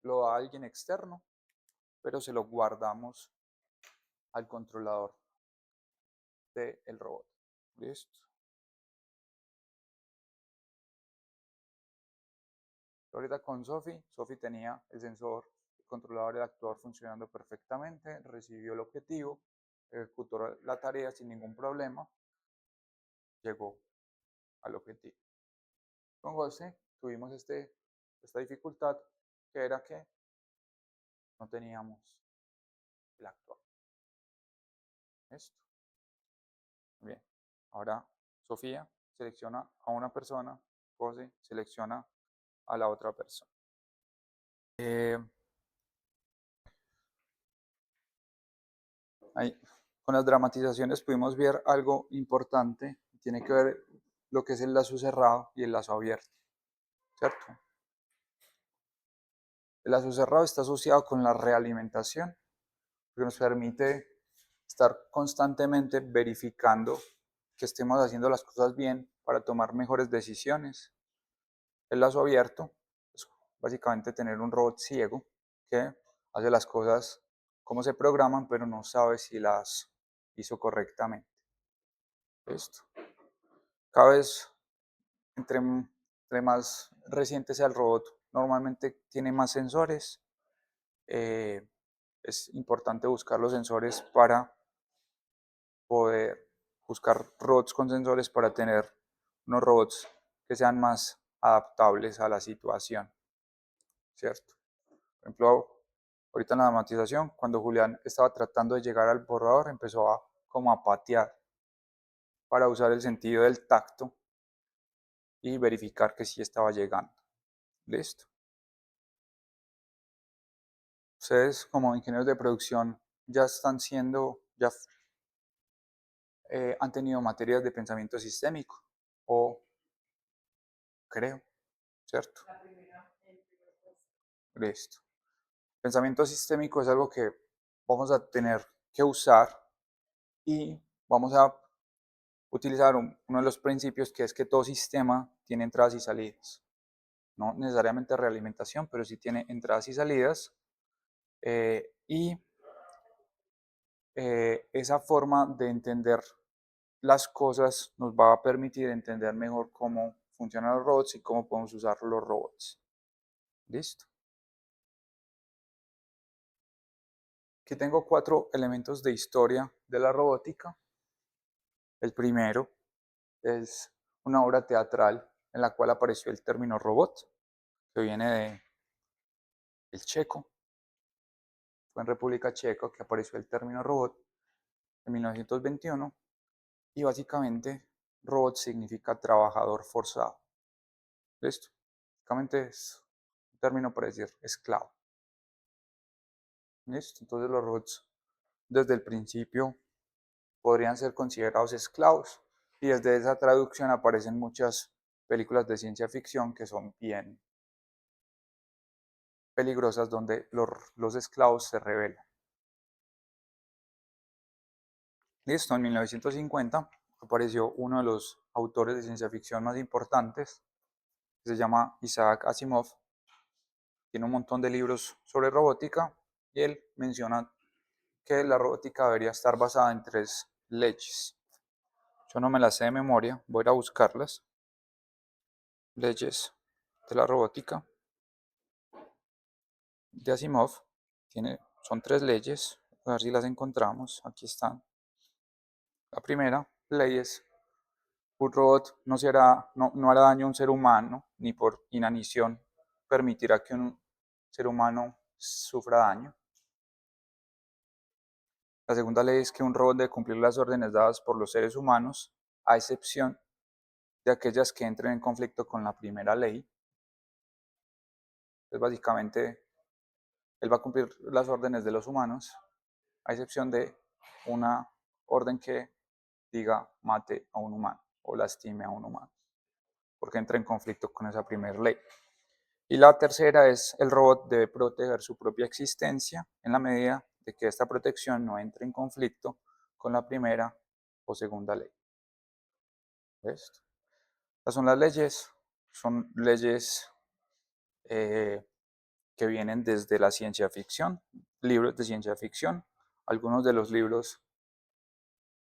lo da alguien externo, pero se lo guardamos al controlador del robot. ¿Listo? Ahorita con Sophie tenía el sensor, el controlador y el actuador funcionando perfectamente, recibió el objetivo, ejecutó la tarea sin ningún problema, llegó al objetivo. Con José tuvimos esta dificultad, que era que no teníamos el actuador. Esto. Bien. Ahora Sofía selecciona a una persona, José selecciona a la otra persona. Ahí, con las dramatizaciones pudimos ver algo importante, tiene que ver lo que es el lazo cerrado y el lazo abierto, ¿cierto? El lazo cerrado está asociado con la realimentación, que nos permite estar constantemente verificando que estemos haciendo las cosas bien para tomar mejores decisiones. El lazo abierto es básicamente tener un robot ciego que hace las cosas como se programan, pero no sabe si las hizo correctamente. Listo. Cada vez, entre más reciente sea el robot, normalmente tiene más sensores. Es importante buscar los sensores para poder buscar robots con sensores para tener unos robots que sean más adaptables a la situación, ¿cierto? Por ejemplo, ahorita en la dramatización, cuando Julián estaba tratando de llegar al borrador, empezó como a patear para usar el sentido del tacto y verificar que sí estaba llegando. Listo. Ustedes como ingenieros de producción ya están siendo, ya han tenido materias de pensamiento sistémico, o creo, ¿cierto? Listo. Pensamiento sistémico es algo que vamos a tener que usar y vamos a utilizar uno de los principios, que es que todo sistema tiene entradas y salidas. No necesariamente realimentación, pero sí tiene entradas y salidas. Y esa forma de entender las cosas nos va a permitir entender mejor cómo funcionan los robots y cómo podemos usar los robots. ¿Listo? Aquí tengo 4 elementos de historia de la robótica. El primero es una obra teatral en la cual apareció el término robot, que viene del checo. Fue en República Checa que apareció el término robot en 1921 y básicamente robot significa trabajador forzado. ¿Listo? Básicamente es un término para decir esclavo. ¿Listo? Entonces los robots desde el principio podrían ser considerados esclavos y desde esa traducción aparecen muchas películas de ciencia ficción que son bien peligrosas, donde los esclavos se rebelan. Listo, en 1950 apareció uno de los autores de ciencia ficción más importantes, que se llama Isaac Asimov. Tiene un montón de libros sobre robótica y él menciona que la robótica debería estar basada en 3 leyes. Yo no me las sé de memoria, voy a ir a buscarlas. Leyes de la robótica de Asimov. Son 3 leyes, a ver si las encontramos. Aquí están. La primera ley es: un robot no hará daño a un ser humano, ni por inanición permitirá que un ser humano sufra daño. La segunda ley es que un robot debe cumplir las órdenes dadas por los seres humanos, a excepción de aquellas que entren en conflicto con la primera ley. Entonces, básicamente, él va a cumplir las órdenes de los humanos, a excepción de una orden que diga mate a un humano o lastime a un humano, porque entra en conflicto con esa primera ley. Y la tercera es: el robot debe proteger su propia existencia en la medida de que esta protección no entre en conflicto con la primera o segunda ley. ¿Ves? Estas son leyes eh, que vienen desde la ciencia ficción, libros de ciencia ficción. Algunos de los libros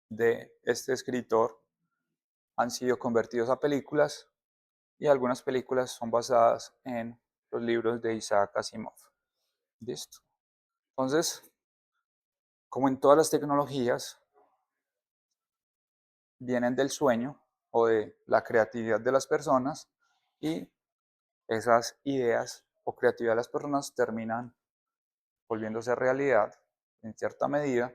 de este escritor han sido convertidos a películas y algunas películas son basadas en los libros de Isaac Asimov. ¿Listo? Entonces, como en todas las tecnologías, vienen del sueño o de la creatividad de las personas y esas ideas o creatividad de las personas terminan volviéndose realidad en cierta medida.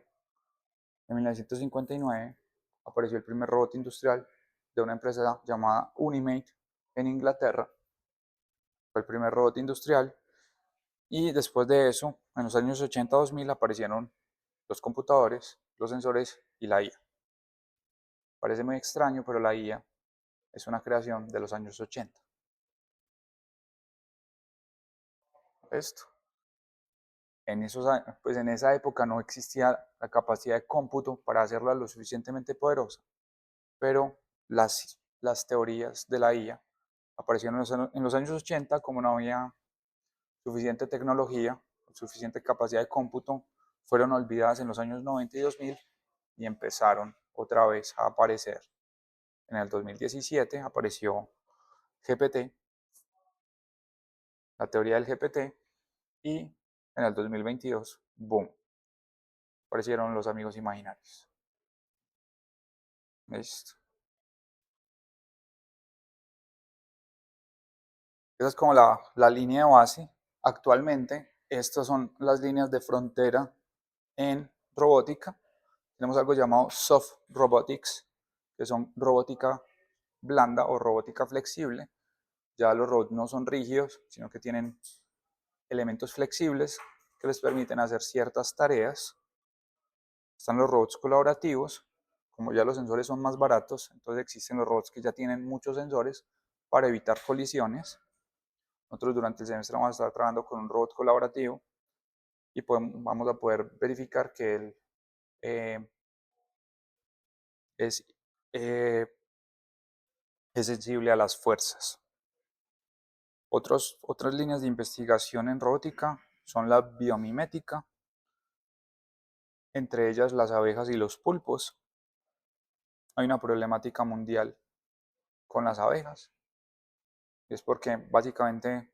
En 1959 apareció el primer robot industrial de una empresa llamada Unimate en Inglaterra. Fue el primer robot industrial y después de eso, en los años 80-2000 aparecieron los computadores, los sensores y la IA. Parece muy extraño, pero la IA es una creación de los años 80. Esto. Pues en esa época no existía la capacidad de cómputo para hacerla lo suficientemente poderosa, pero las teorías de la IA aparecieron en los años 80. Como no había suficiente tecnología, suficiente capacidad de cómputo, fueron olvidadas en los años 90 y 2000 y empezaron otra vez a aparecer. En el 2017 apareció GPT, la teoría del GPT, y en el 2022, boom, aparecieron los amigos imaginarios. Listo. Esa es como la línea de base. Actualmente, estas son las líneas de frontera en robótica. Tenemos algo llamado soft robotics, que son robótica blanda o robótica flexible. Ya los robots no son rígidos, sino que tienen elementos flexibles. que les permiten hacer ciertas tareas. Están los robots colaborativos, como ya los sensores son más baratos, entonces existen los robots que ya tienen muchos sensores para evitar colisiones. Nosotros durante el semestre vamos a estar trabajando con un robot colaborativo y vamos a poder verificar que él es, eh, es sensible a las fuerzas. Otras líneas de investigación en robótica son la biomimética, entre ellas las abejas y los pulpos. Hay una problemática mundial con las abejas, y es porque básicamente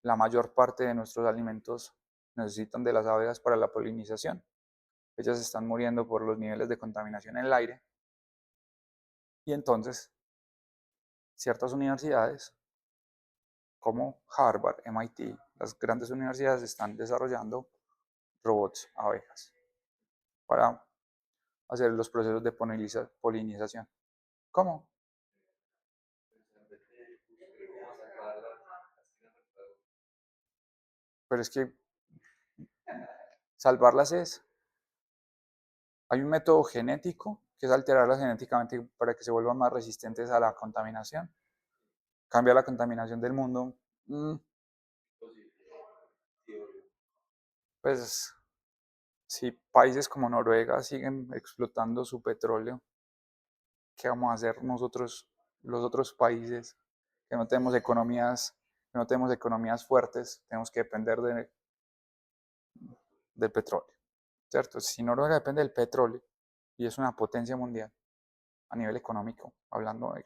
la mayor parte de nuestros alimentos necesitan de las abejas para la polinización. Ellas están muriendo por los niveles de contaminación en el aire, y entonces ciertas universidades como Harvard, MIT, las grandes universidades están desarrollando robots abejas para hacer los procesos de polinización. ¿Cómo? Pero es que salvarlas hay un método genético que es alterarlas genéticamente para que se vuelvan más resistentes a la contaminación. Cambia la contaminación del mundo. Pues si países como Noruega siguen explotando su petróleo, ¿qué vamos a hacer nosotros, los otros países que no tenemos economías fuertes? Tenemos que depender del petróleo, ¿cierto? Si Noruega depende del petróleo y es una potencia mundial a nivel económico, hablando de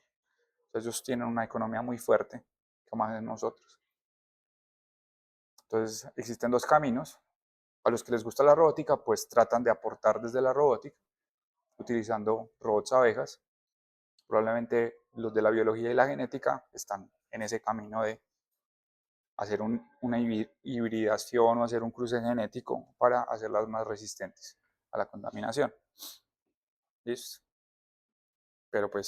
ellos tienen una economía muy fuerte, como hacen nosotros. Entonces, existen dos caminos. A los que les gusta la robótica, pues tratan de aportar desde la robótica, utilizando robots abejas. Probablemente los de la biología y la genética están en ese camino de hacer una hibridación o hacer un cruce genético para hacerlas más resistentes a la contaminación. ¿Listo? Pero pues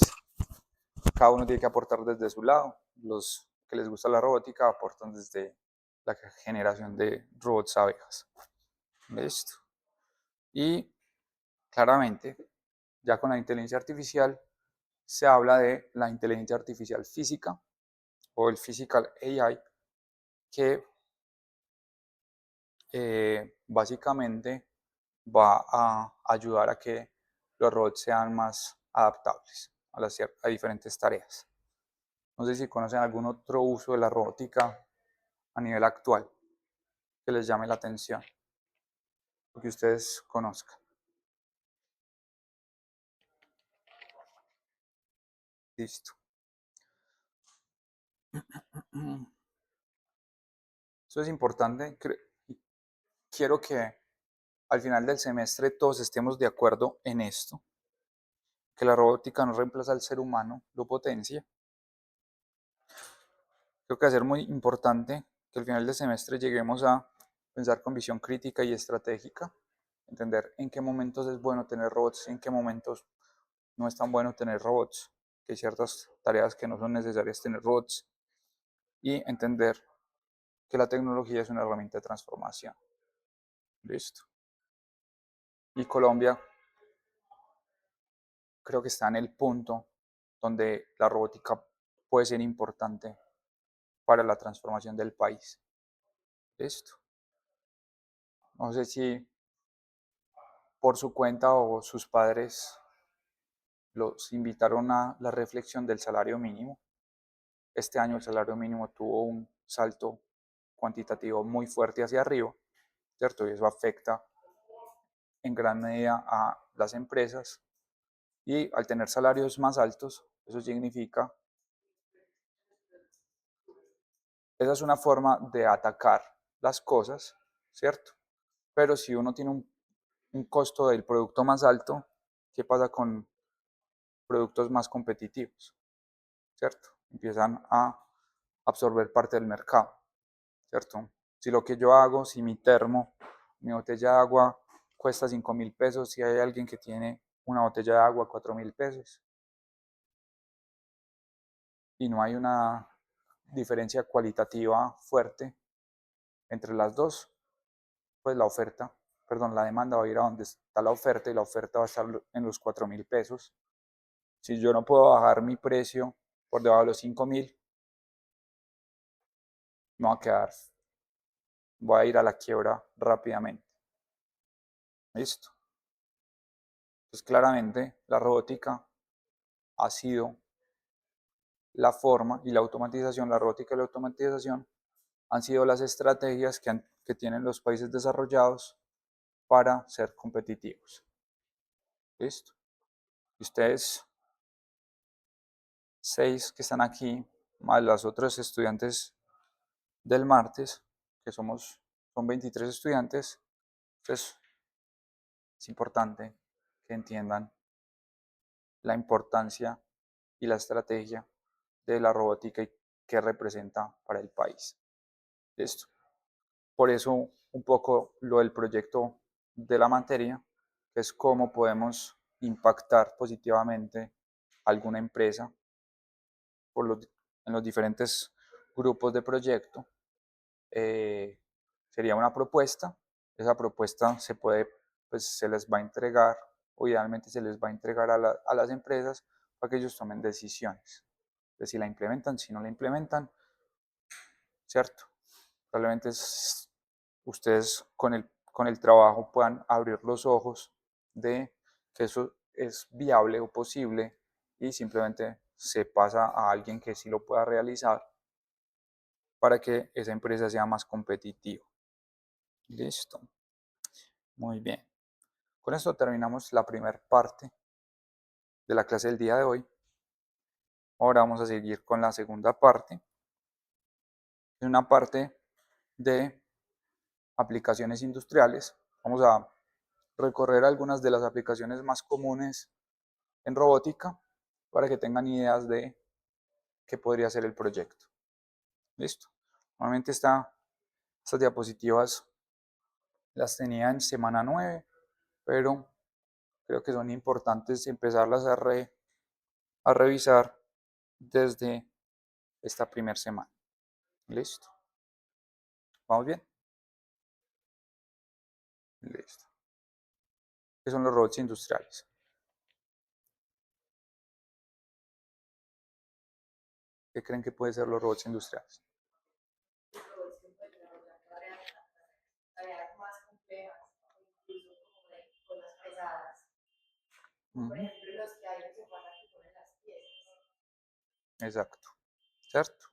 cada uno tiene que aportar desde su lado. Los que les gusta la robótica aportan desde la generación de robots abejas. ¿Listo? Y claramente, ya con la inteligencia artificial, se habla de la inteligencia artificial física o el physical AI, que básicamente va a ayudar a que los robots sean más adaptables a diferentes tareas. No sé si conocen algún otro uso de la robótica a nivel actual que les llame la atención o que ustedes conozcan. Listo. Eso es importante. Quiero que al final del semestre todos estemos de acuerdo en esto, que la robótica no reemplaza al ser humano, lo potencia. Creo que va a ser muy importante que al final del semestre lleguemos a pensar con visión crítica y estratégica, entender en qué momentos es bueno tener robots, en qué momentos no es tan bueno tener robots, que hay ciertas tareas que no son necesarias tener robots, y entender que la tecnología es una herramienta de transformación. Listo. Y Colombia creo que está en el punto donde la robótica puede ser importante para la transformación del país. Listo. No sé si por su cuenta o sus padres los invitaron a la reflexión del salario mínimo. Este año el salario mínimo tuvo un salto cuantitativo muy fuerte hacia arriba, ¿cierto? Y eso afecta en gran medida a las empresas. Y al tener salarios más altos, eso significa, esa es una forma de atacar las cosas, ¿cierto? Pero si uno tiene un costo del producto más alto, ¿qué pasa con productos más competitivos? ¿Cierto? Empiezan a absorber parte del mercado, ¿cierto? Si lo que yo hago, si mi botella de agua cuesta 5.000 pesos, si hay alguien que tiene una botella de agua 4.000 pesos y no hay una diferencia cualitativa fuerte entre las dos, pues la oferta, perdón, la demanda va a ir a donde está la oferta y la oferta va a estar en los 4.000 pesos. Si yo no puedo bajar mi precio por debajo de los 5.000, me va a quedar, voy a ir a la quiebra rápidamente. ¿Listo? Pues claramente la robótica ha sido la forma y la automatización, la robótica y la automatización han sido las estrategias que tienen los países desarrollados para ser competitivos. ¿Listo? Y ustedes, 6 que están aquí, más los otros estudiantes del martes, que son 23 estudiantes, entonces es importante que entiendan la importancia y la estrategia de la robótica y qué representa para el país. ¿Listo? Por eso un poco lo del proyecto de la materia, que es cómo podemos impactar positivamente a alguna empresa por en los diferentes grupos de proyecto. Sería una propuesta. Esa propuesta pues se les va a entregar, o idealmente se les va a entregar a las empresas para que ellos tomen decisiones de si la implementan, si no la implementan, ¿cierto? Probablemente ustedes con el trabajo puedan abrir los ojos de que eso es viable o posible y simplemente se pasa a alguien que sí lo pueda realizar para que esa empresa sea más competitiva. Listo. Muy bien. Con esto terminamos la primera parte de la clase del día de hoy. Ahora vamos a seguir con la segunda parte. Es una parte de aplicaciones industriales. Vamos a recorrer algunas de las aplicaciones más comunes en robótica para que tengan ideas de qué podría ser el proyecto. Listo. Normalmente estas diapositivas las tenía en semana 9, pero creo que son importantes empezarlas a revisar desde esta primera semana. Listo. ¿Vamos bien? Listo. ¿Qué son los robots industriales? ¿Qué creen que pueden ser los robots industriales? Por ejemplo, los que hay que se van a poner las piezas. Exacto, ¿cierto?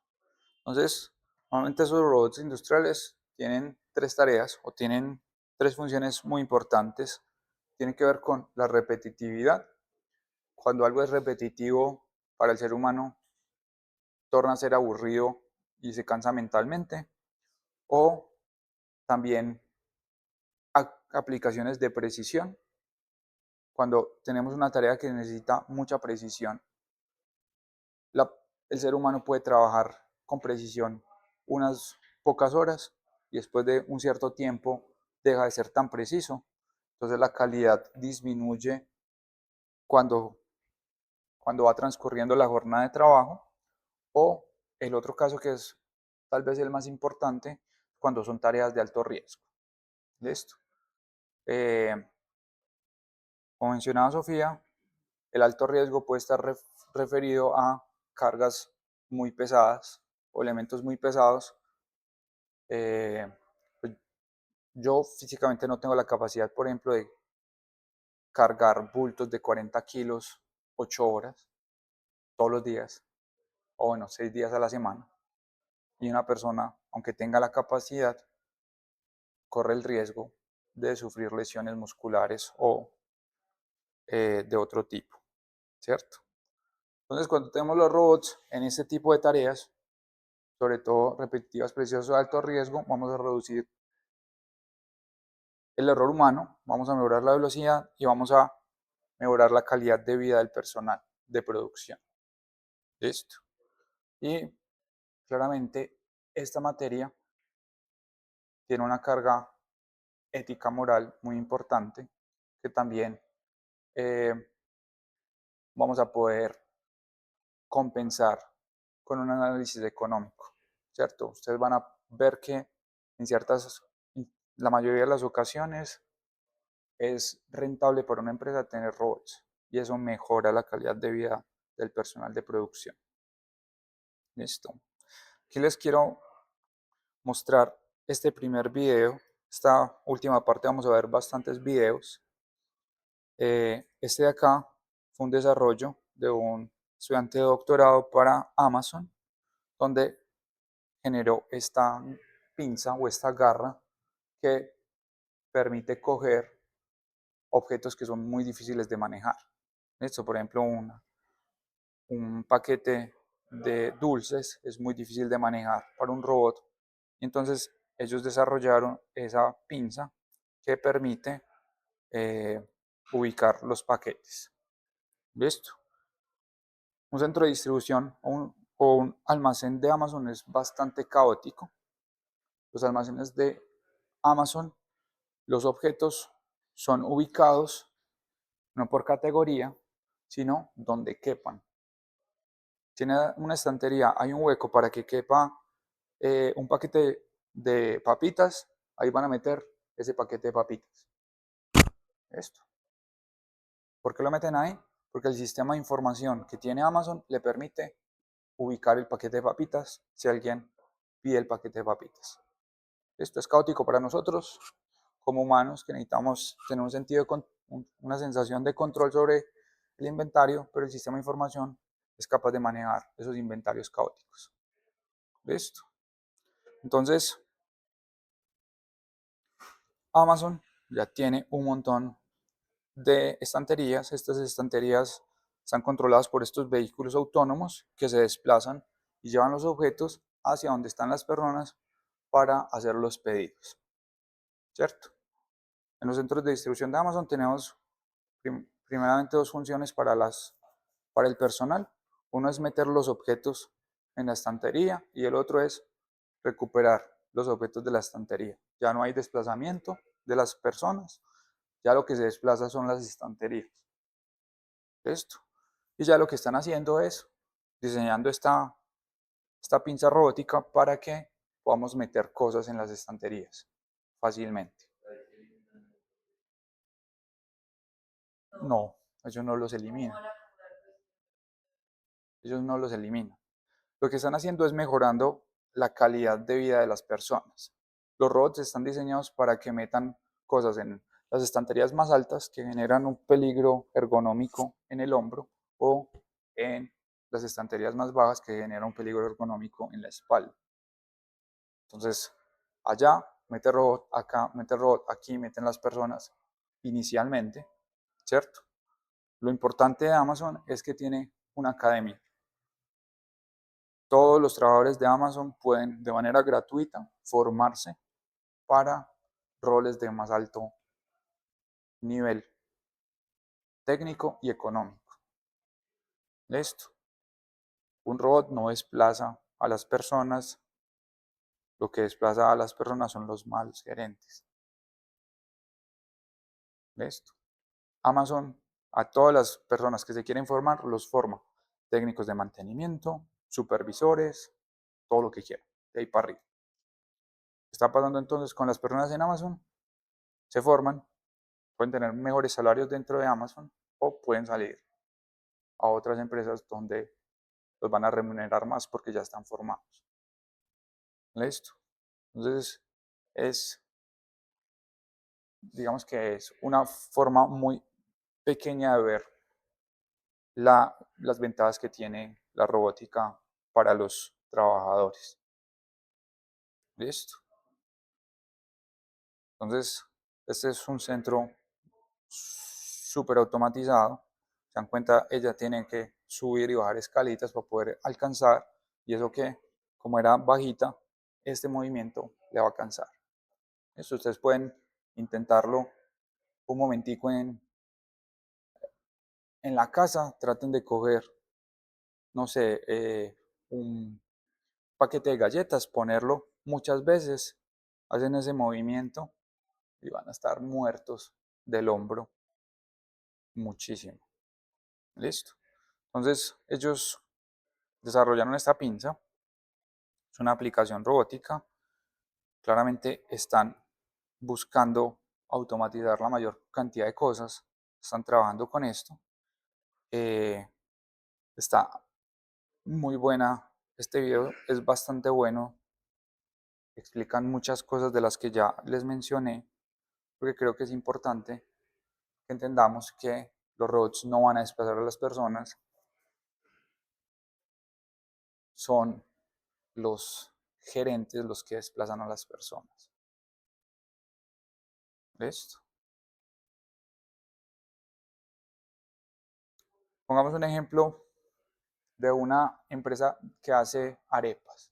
Entonces, normalmente esos robots industriales tienen 3 tareas o tienen 3 funciones muy importantes. Tienen que ver con la repetitividad. Cuando algo es repetitivo para el ser humano, torna a ser aburrido y se cansa mentalmente. O también aplicaciones de precisión. Cuando tenemos una tarea que necesita mucha precisión, el ser humano puede trabajar con precisión unas pocas horas y después de un cierto tiempo deja de ser tan preciso. Entonces la calidad disminuye cuando, cuando va transcurriendo la jornada de trabajo. O el otro caso que es tal vez el más importante, cuando son tareas de alto riesgo. ¿Listo? Como mencionaba Sofía, el alto riesgo puede estar referido a cargas muy pesadas o elementos muy pesados. Pues yo físicamente no tengo la capacidad, por ejemplo, de cargar bultos de 40 kilos 8 horas todos los días, o bueno, 6 días a la semana. Y una persona, aunque tenga la capacidad, corre el riesgo de sufrir lesiones musculares o de otro tipo, ¿cierto? Entonces, cuando tenemos los robots en este tipo de tareas, sobre todo repetitivas, precisas o de alto riesgo, vamos a reducir el error humano, vamos a mejorar la velocidad y vamos a mejorar la calidad de vida del personal de producción. ¿Listo? Y claramente esta materia tiene una carga ética moral muy importante que también eh, vamos a poder compensar con un análisis económico, ¿cierto? Ustedes van a ver que en ciertas la mayoría de las ocasiones es rentable para una empresa tener robots y eso mejora la calidad de vida del personal de producción. Listo. Aquí les quiero mostrar este primer video. Esta última parte vamos a ver bastantes videos. Este de acá fue un desarrollo de un estudiante de doctorado para Amazon, donde generó esta pinza o esta garra que permite coger objetos que son muy difíciles de manejar. Esto, por ejemplo, un paquete de dulces es muy difícil de manejar para un robot. Y entonces ellos desarrollaron esa pinza que permite eh, ubicar los paquetes. ¿Listo? Un centro de distribución o un almacén de Amazon es bastante caótico. Los almacenes de Amazon, los objetos son ubicados no por categoría, sino donde quepan. Tiene una estantería, hay un hueco para que quepa un paquete de papitas, ahí van a meter ese paquete de papitas. Esto. ¿Por qué lo meten ahí? Porque el sistema de información que tiene Amazon le permite ubicar el paquete de papitas si alguien pide el paquete de papitas. Esto es caótico para nosotros como humanos que necesitamos tener un sentido de una sensación de control sobre el inventario, pero el sistema de información es capaz de manejar esos inventarios caóticos. ¿Listo? Entonces, Amazon ya tiene un montón de estanterías. Estas estanterías están controladas por estos vehículos autónomos que se desplazan y llevan los objetos hacia donde están las personas para hacer los pedidos. ¿Cierto? En los centros de distribución de Amazon tenemos primeramente dos funciones para el personal. Uno es meter los objetos en la estantería y el otro es recuperar los objetos de la estantería. Ya no hay desplazamiento de las personas, ya lo que se desplaza son las estanterías. Esto. Y ya lo que están haciendo es diseñando esta pinza robótica para que podamos meter cosas en las estanterías fácilmente. No, ellos no los eliminan. Ellos no los eliminan. Lo que están haciendo es mejorando la calidad de vida de las personas. Los robots están diseñados para que metan cosas en las estanterías más altas que generan un peligro ergonómico en el hombro o en las estanterías más bajas que generan un peligro ergonómico en la espalda. Entonces, allá mete robot, acá mete robot, aquí meten las personas inicialmente, ¿cierto? Lo importante de Amazon es que tiene una academia. Todos los trabajadores de Amazon pueden de manera gratuita formarse para roles de más alto nivel técnico y económico. ¿Listo? Un robot no desplaza a las personas, lo que desplaza a las personas son los malos gerentes. ¿Listo? Amazon a todas las personas que se quieren formar los forma. Técnicos de mantenimiento, supervisores, todo lo que quieran, de ahí para arriba. ¿Qué está pasando entonces con las personas en Amazon? Se forman, pueden tener mejores salarios dentro de Amazon o pueden salir a otras empresas donde los van a remunerar más porque ya están formados. ¿Listo? Entonces, digamos que es una forma muy pequeña de ver las ventajas que tiene la robótica para los trabajadores. ¿Listo? Entonces, este es un centro súper automatizado. Se dan cuenta, ella tiene que subir y bajar escalitas para poder alcanzar. Y eso que, como era bajita, este movimiento le va a cansar. Esto ustedes pueden intentarlo un momentico en la casa. Traten de coger, no sé, un paquete de galletas, ponerlo muchas veces. Hacen ese movimiento y van a estar muertos del hombro muchísimo. Listo. Entonces ellos desarrollaron esta pinza. Es una aplicación robótica. Claramente están buscando automatizar la mayor cantidad de cosas, están trabajando con esto. Está muy buena, este video es bastante bueno, explican muchas cosas de las que ya les mencioné, porque creo que es importante que entendamos que los robots no van a desplazar a las personas, son los gerentes los que desplazan a las personas. ¿Listo? Pongamos un ejemplo de una empresa que hace arepas.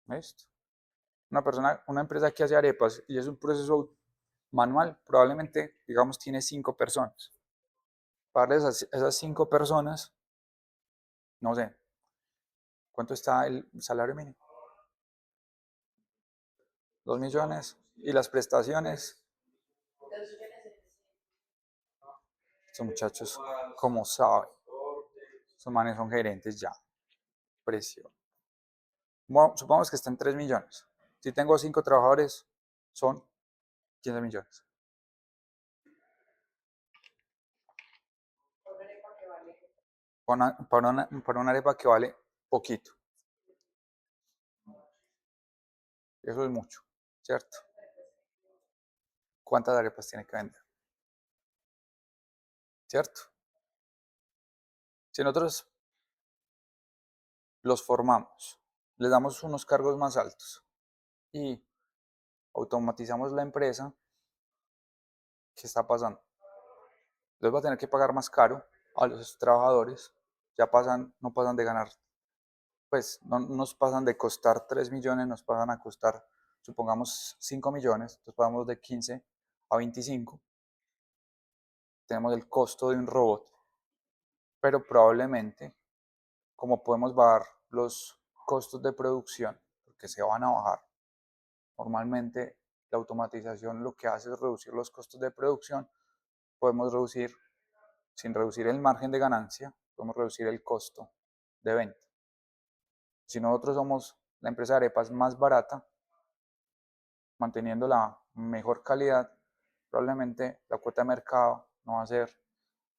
¿Listo? Una empresa que hace arepas y es un proceso manual, probablemente, digamos, tiene 5 personas. Para esas 5 personas, no sé, ¿cuánto está el salario mínimo? 2 millones. Y las prestaciones, estos muchachos, como saben, esos manes son gerentes ya. Precio. Bueno, supongamos que están 3 millones. Si tengo 5 trabajadores, son 15 millones. Para una arepa que vale poquito. Eso es mucho, ¿cierto? ¿Cuántas arepas tiene que vender? ¿Cierto? Si nosotros los formamos, les damos unos cargos más altos y automatizamos la empresa, ¿qué está pasando? Entonces va a tener que pagar más caro a los trabajadores, no pasan de ganar, pues no nos pasan de costar 3 millones, nos pasan a costar, supongamos, 5 millones, entonces pagamos de 15 a 25, tenemos el costo de un robot, pero probablemente, como podemos bajar los costos de producción, porque se van a bajar, normalmente la automatización lo que hace es reducir los costos de producción, podemos reducir, sin reducir el margen de ganancia, podemos reducir el costo de venta. Si nosotros somos la empresa de arepas más barata, manteniendo la mejor calidad, probablemente la cuota de mercado no va a ser,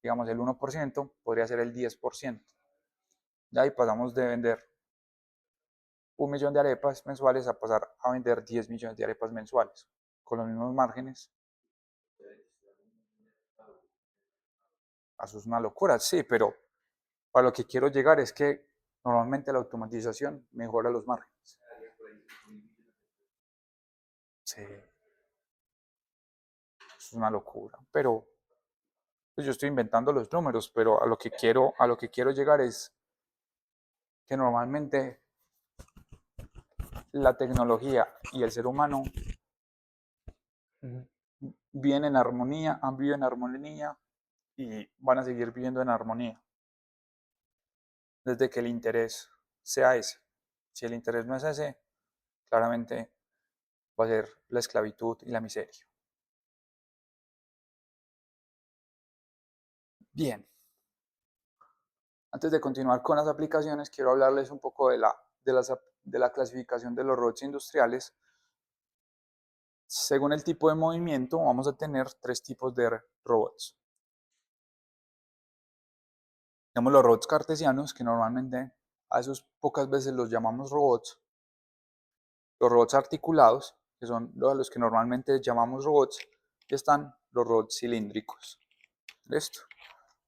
digamos, el 1%, podría ser el 10%. Ya ahí pasamos de vender 1 millón de arepas mensuales a pasar a vender 10 millones de arepas mensuales, con los mismos márgenes. Eso es una locura, sí, pero para lo que quiero llegar es que normalmente la automatización mejora los márgenes. Sí, es una locura, pero pues yo estoy inventando los números, pero a lo que quiero llegar es que normalmente la tecnología y el ser humano viven en armonía, han vivido en armonía y van a seguir viviendo en armonía desde que el interés sea ese. Si el interés no es ese, claramente va a ser la esclavitud y la miseria. Bien, antes de continuar con las aplicaciones, quiero hablarles un poco de la clasificación de los robots industriales. Según el tipo de movimiento, vamos a tener 3 tipos de robots. Tenemos los robots cartesianos, que normalmente a esos pocas veces los llamamos robots. Los robots articulados, que son los que normalmente llamamos robots. Y están los robots cilíndricos. ¿Listo?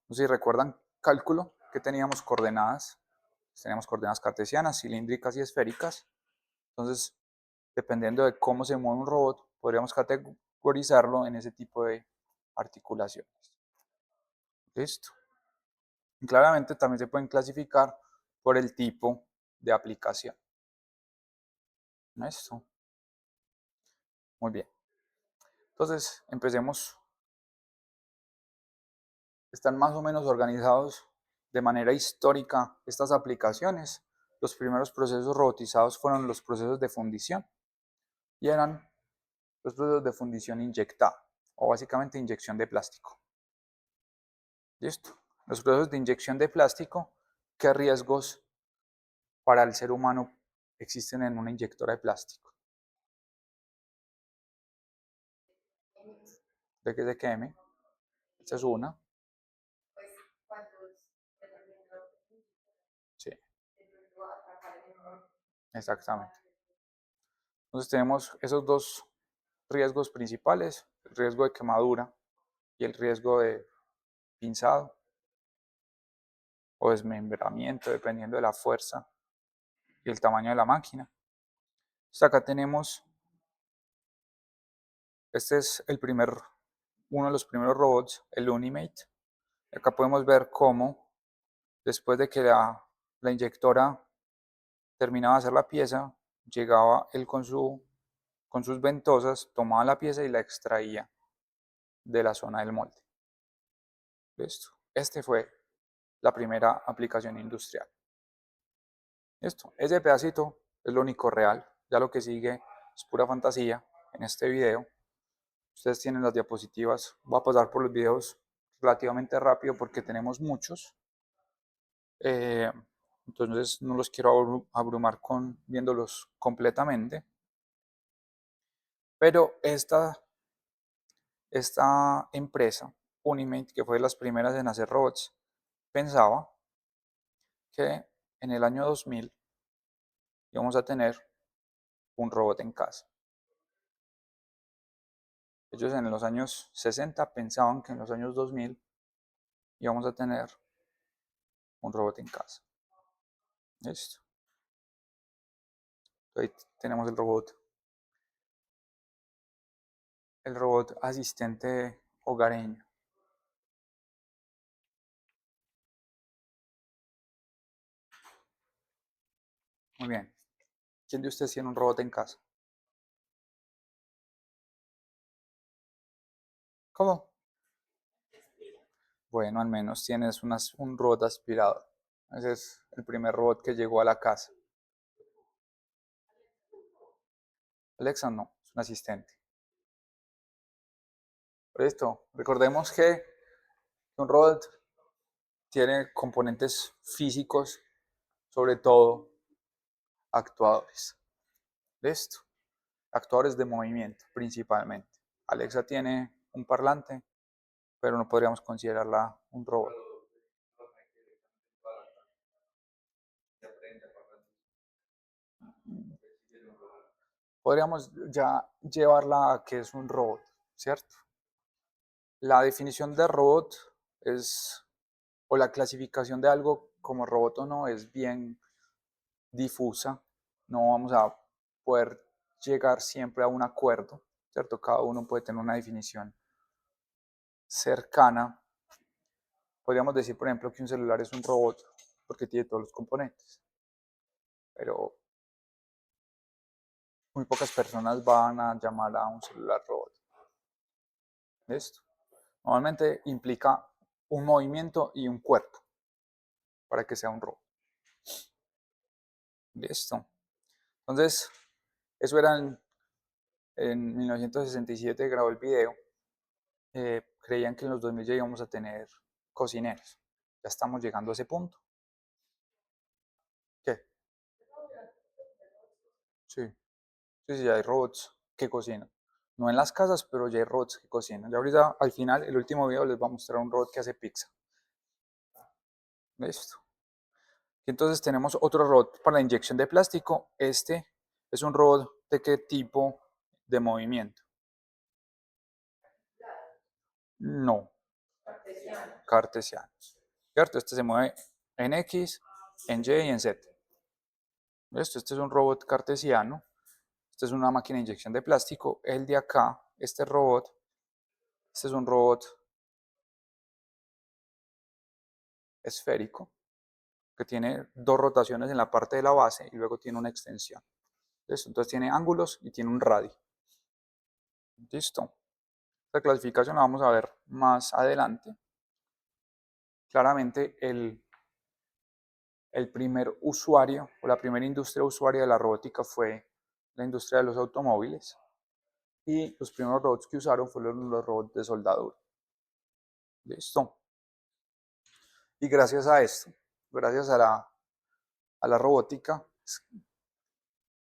No sé si recuerdan cálculo, que teníamos coordenadas. Teníamos coordenadas cartesianas, cilíndricas y esféricas. Entonces, dependiendo de cómo se mueve un robot, podríamos categorizarlo en ese tipo de articulaciones. ¿Listo? Y claramente también se pueden clasificar por el tipo de aplicación. ¿Listo? Muy bien. Entonces, empecemos. Están más o menos organizados de manera histórica estas aplicaciones. Los primeros procesos robotizados fueron los procesos de fundición y eran los procesos de fundición inyectada o básicamente inyección de plástico. ¿Listo? Los procesos de inyección de plástico, ¿qué riesgos para el ser humano existen en una inyectora de plástico? de que se queme. Esta es una. Sí, exactamente. Entonces tenemos esos dos riesgos principales, el riesgo de quemadura y el riesgo de pinzado o desmembramiento, dependiendo de la fuerza y el tamaño de la máquina. Entonces acá tenemos, este es uno de los primeros robots, el Unimate. Acá podemos ver cómo después de que la inyectora terminaba de hacer la pieza, llegaba él con sus ventosas, tomaba la pieza y la extraía de la zona del molde. Listo. Este fue la primera aplicación industrial. Listo. Ese pedacito es lo único real. Ya lo que sigue es pura fantasía en este video. Ustedes tienen las diapositivas. Voy a pasar por los videos relativamente rápido porque tenemos muchos. Eh, entonces no los quiero abrumar viéndolos completamente. Pero esta empresa, Unimate, que fue de las primeras en hacer robots, pensaba que en el año 2000 íbamos a tener un robot en casa. Ellos en los años 60 pensaban que en los años 2000 íbamos a tener un robot en casa. Listo. Ahí tenemos el robot asistente hogareño. Muy bien. ¿Quién de ustedes tiene un robot en casa? ¿Cómo? Bueno, al menos tienes un robot aspirador. Ese es el primer robot que llegó a la casa. Alexa no, es un asistente. Por esto, recordemos que un robot tiene componentes físicos, sobre todo actuadores. ¿Listo? Actuadores de movimiento, principalmente. Alexa tiene un parlante, pero no podríamos considerarla un robot. Podríamos ya llevarla a que es un robot, ¿cierto? La definición de robot es, o la clasificación de algo como robot o no, es bien difusa. No vamos a poder llegar siempre a un acuerdo, ¿cierto? Cada uno puede tener una definición cercana. Podríamos decir, por ejemplo, que un celular es un robot porque tiene todos los componentes, pero muy pocas personas van a llamar a un celular robot. ¿Listo? Normalmente implica un movimiento y un cuerpo para que sea un robot. Listo. Entonces, eso era en 1967, grabó el video. Creían que en los 2000 ya íbamos a tener cocineros. Ya estamos llegando a ese punto. ¿Qué? Sí, sí, sí, ya hay robots que cocinan. No en las casas, pero ya hay robots que cocinan. Ya ahorita, al final, el último video les va a mostrar un robot que hace pizza. Listo. Y entonces tenemos otro robot para la inyección de plástico. Este es un robot de qué tipo de movimiento. No, cartesiano. ¿Cierto? Este se mueve en X, en Y y en Z. ¿Listo? Este es un robot cartesiano. Esta es una máquina de inyección de plástico. El de acá, este es un robot esférico que tiene dos rotaciones en la parte de la base y luego tiene una extensión. ¿Listo? Entonces tiene ángulos y tiene un radio. Listo. Esta clasificación la vamos a ver más adelante. Claramente el primer usuario o la primera industria usuaria de la robótica fue la industria de los automóviles y los primeros robots que usaron fueron los robots de soldadura. Listo. Y gracias a esto, gracias a la robótica,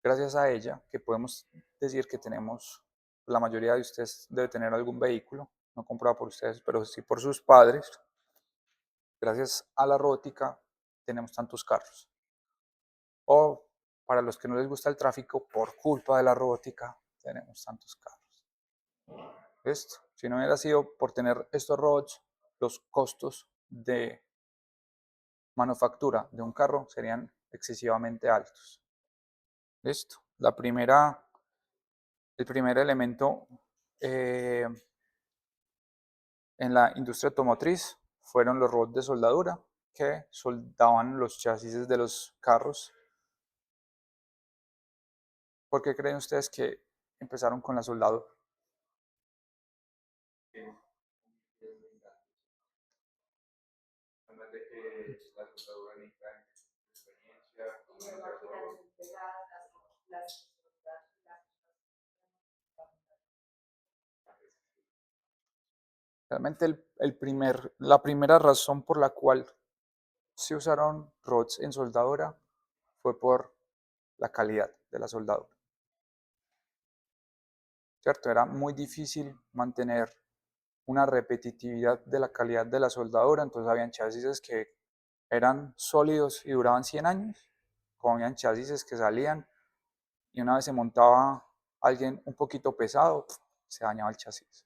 gracias a ella, que podemos decir que tenemos, la mayoría de ustedes debe tener algún vehículo, no comprada por ustedes, pero sí por sus padres, gracias a la robótica tenemos tantos carros. O para los que no les gusta el tráfico, por culpa de la robótica, tenemos tantos carros. Esto, si no hubiera sido por tener estos robots, los costos de manufactura de un carro serían excesivamente altos. Listo. El primer elemento eh, en la industria automotriz fueron los robots de soldadura que soldaban los chasis de los carros. ¿Por qué creen ustedes que empezaron con la soldadura? Realmente la primera razón por la cual se usaron robots en soldadura fue por la calidad de la soldadura. ¿Cierto? Era muy difícil mantener una repetitividad de la calidad de la soldadura, entonces habían chasis que eran sólidos y duraban 100 años, como habían chasis que salían y una vez se montaba alguien un poquito pesado, se dañaba el chasis,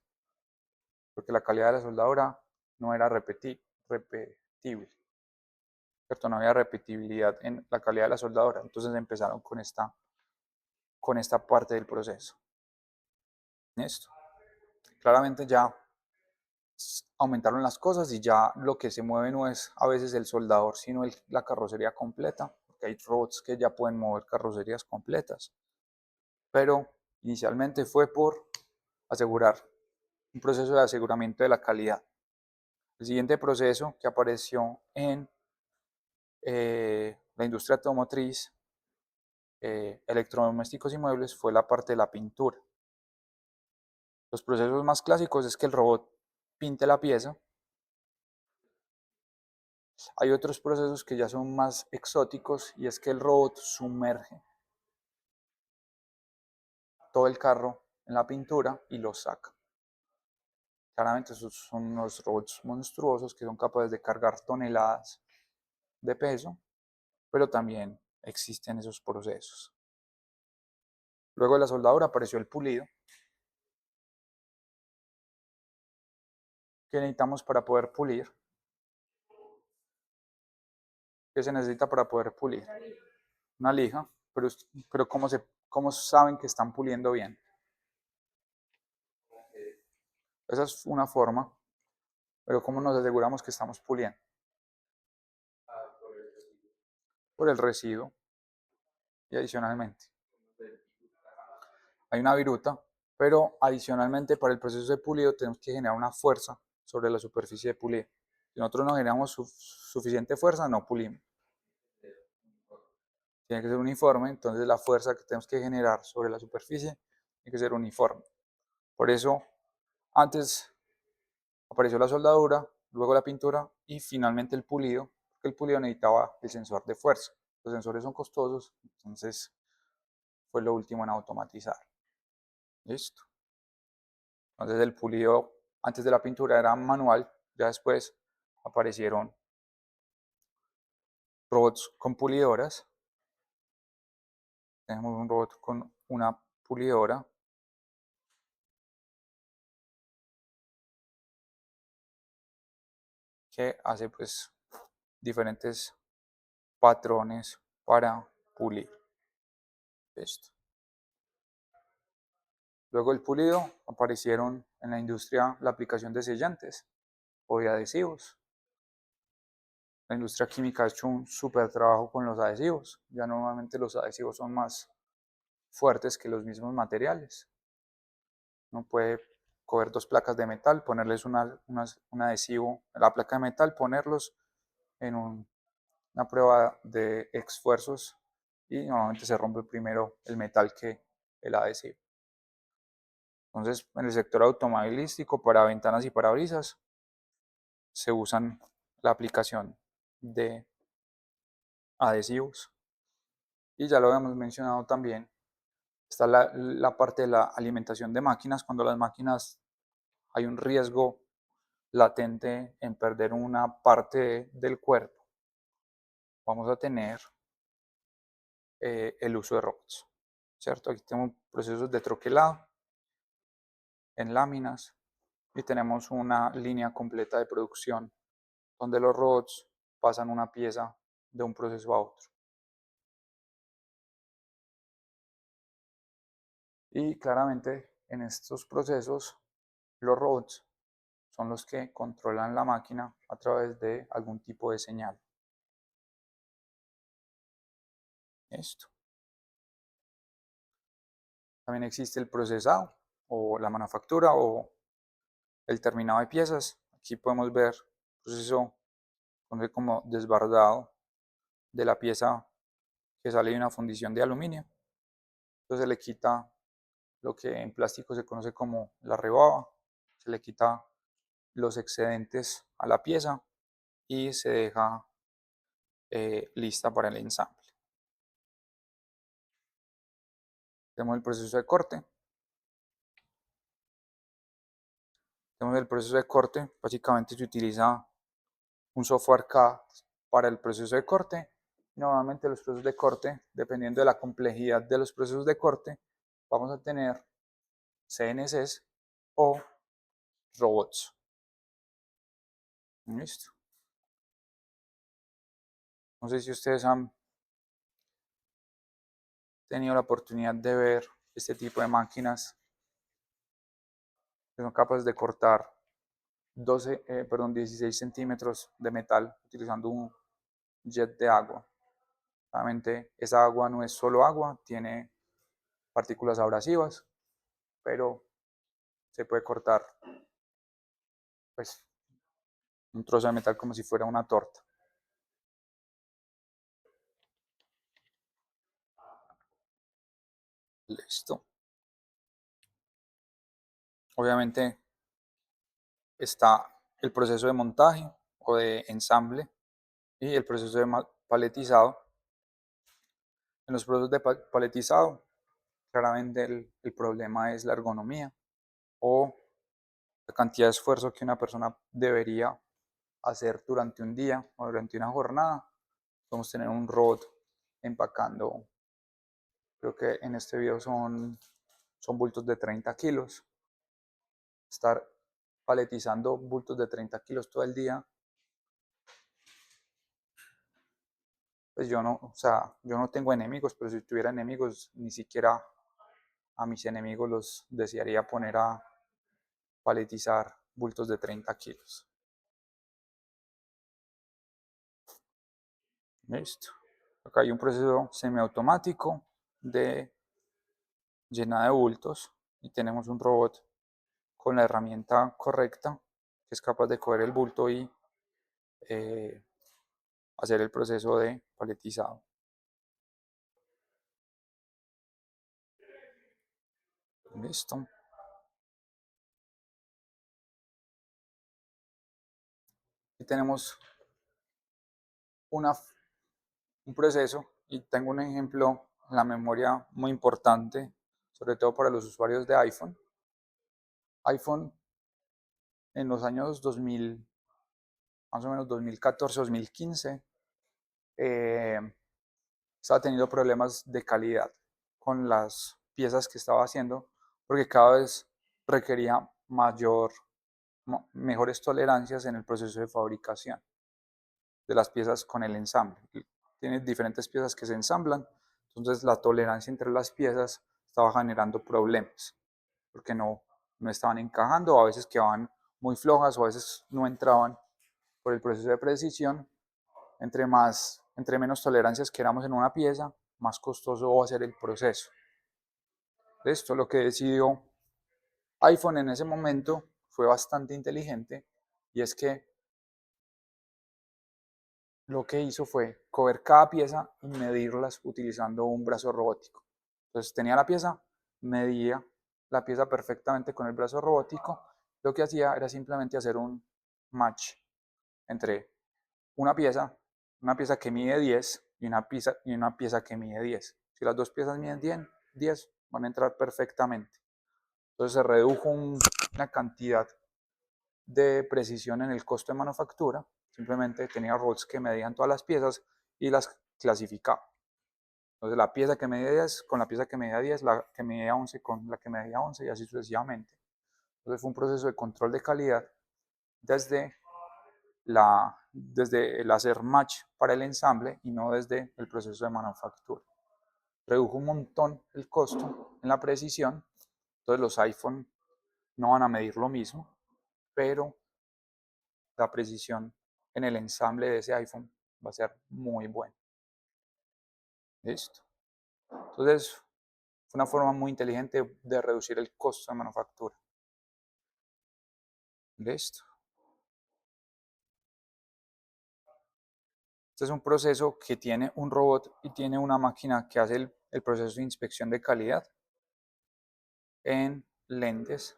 porque la calidad de la soldadura no era repetible, ¿cierto? No había repetibilidad en la calidad de la soldadura, entonces empezaron con esta parte del proceso. Esto. Claramente ya aumentaron las cosas y ya lo que se mueve no es a veces el soldador, sino la carrocería completa, porque hay robots que ya pueden mover carrocerías completas. Pero inicialmente fue por asegurar un proceso de aseguramiento de la calidad. El siguiente proceso que apareció en la industria automotriz, electrodomésticos y muebles fue la parte de la pintura. Los procesos más clásicos es que el robot pinte la pieza. Hay otros procesos que ya son más exóticos y es que el robot sumerge todo el carro en la pintura y lo saca. Claramente esos son unos robots monstruosos que son capaces de cargar toneladas de peso, pero también existen esos procesos. Luego de la soldadura apareció el pulido. ¿Qué necesitamos para poder pulir? ¿Qué se necesita para poder pulir? Una lija, pero ¿cómo saben que están puliendo bien? Esa es una forma, pero ¿cómo nos aseguramos que estamos puliendo? Por el residuo y adicionalmente. Hay una viruta, pero adicionalmente para el proceso de pulido tenemos que generar una fuerza sobre la superficie de pulido. Si nosotros no generamos suficiente fuerza, no pulimos. Tiene que ser uniforme, entonces la fuerza que tenemos que generar sobre la superficie tiene que ser uniforme. Por eso, antes apareció la soldadura, luego la pintura y finalmente el pulido, porque el pulido necesitaba el sensor de fuerza. Los sensores son costosos, entonces fue lo último en automatizar. Listo. Entonces el pulido antes de la pintura era manual, ya después aparecieron robots con pulidoras. Tenemos un robot con una pulidora que hace pues diferentes patrones para pulir esto. Luego del pulido aparecieron en la industria la aplicación de sellantes o de adhesivos. La industria química ha hecho un súper trabajo con los adhesivos. Ya normalmente los adhesivos son más fuertes que los mismos materiales. Uno puede coger dos placas de metal, ponerles un adhesivo en la placa de metal, ponerlos en una prueba de esfuerzos y normalmente se rompe primero el metal que el adhesivo. Entonces, en el sector automovilístico, para ventanas y parabrisas, se usan la aplicación de adhesivos. Y ya lo habíamos mencionado también, está la parte de la alimentación de máquinas, cuando las máquinas hay un riesgo latente en perder una parte del cuerpo, vamos a tener el uso de robots, ¿cierto? Aquí tenemos procesos de troquelado en láminas y tenemos una línea completa de producción donde los robots pasan una pieza de un proceso a otro. Y claramente en estos procesos los robots son los que controlan la máquina a través de algún tipo de señal. Esto. También existe el procesado o la manufactura o el terminado de piezas. Aquí podemos ver el proceso como desbardado de la pieza que sale de una fundición de aluminio. Entonces se le quita lo que en plástico se conoce como la rebaba, se le quita los excedentes a la pieza y se deja lista para el ensamble. Tenemos el proceso de corte. Tenemos el proceso de corte. Básicamente se utiliza un software CAD para el proceso de corte. Normalmente los procesos de corte, dependiendo de la complejidad de los procesos de corte, vamos a tener CNCs o robots. Listo. No sé si ustedes han tenido la oportunidad de ver este tipo de máquinas que son capaces de cortar 16 centímetros de metal utilizando un jet de agua. Realmente esa agua no es solo agua, tiene partículas abrasivas, pero se puede cortar pues, un trozo de metal como si fuera una torta. Listo. Obviamente está el proceso de montaje o de ensamble y el proceso de paletizado. En los procesos de paletizado, claramente el problema es la ergonomía o la cantidad de esfuerzo que una persona debería hacer durante un día o durante una jornada. Podemos tener un robot empacando, creo que en este video son bultos de 30 kilos. Estar paletizando bultos de 30 kilos todo el día, pues yo no, o sea, yo no tengo enemigos, pero si tuviera enemigos, ni siquiera a mis enemigos los desearía poner a paletizar bultos de 30 kilos. Listo. Acá hay un proceso semiautomático de llenada de bultos y tenemos un robot con la herramienta correcta que es capaz de coger el bulto y eh, hacer el proceso de paletizado. Listo. Y tenemos un proceso y tengo un ejemplo en la memoria muy importante, sobre todo para los usuarios de iPhone. iPhone en los años 2000, más o menos 2014, 2015, estaba teniendo problemas de calidad con las piezas que estaba haciendo porque cada vez requería mejores tolerancias en el proceso de fabricación de las piezas con el ensamble. Tiene diferentes piezas que se ensamblan, entonces la tolerancia entre las piezas estaba generando problemas porque no estaban encajando, o a veces quedaban muy flojas o a veces no entraban por el proceso de precisión. Entre menos tolerancias queramos en una pieza, más costoso va a ser el proceso. Esto lo que decidió iPhone en ese momento fue bastante inteligente y es que lo que hizo fue coger cada pieza y medirlas utilizando un brazo robótico. Entonces tenía la pieza, medía la pieza perfectamente con el brazo robótico. Lo que hacía era simplemente hacer un match entre una pieza que mide 10 y una pieza que mide 10. Si las dos piezas miden 10 van a entrar perfectamente. Entonces se redujo una cantidad de precisión en el costo de manufactura, simplemente tenía robots que medían todas las piezas y las clasificaba. Entonces la pieza que medía 10 con la pieza que medía 10, la que medía 11 con la que medía 11 y así sucesivamente. Entonces fue un proceso de control de calidad desde desde el hacer match para el ensamble y no desde el proceso de manufactura. Redujo un montón el costo en la precisión, entonces los iPhone no van a medir lo mismo, pero la precisión en el ensamble de ese iPhone va a ser muy buena. ¿Listo? Entonces, fue una forma muy inteligente de reducir el costo de manufactura. ¿Listo? Este es un proceso que tiene un robot y tiene una máquina que hace el proceso de inspección de calidad en lentes.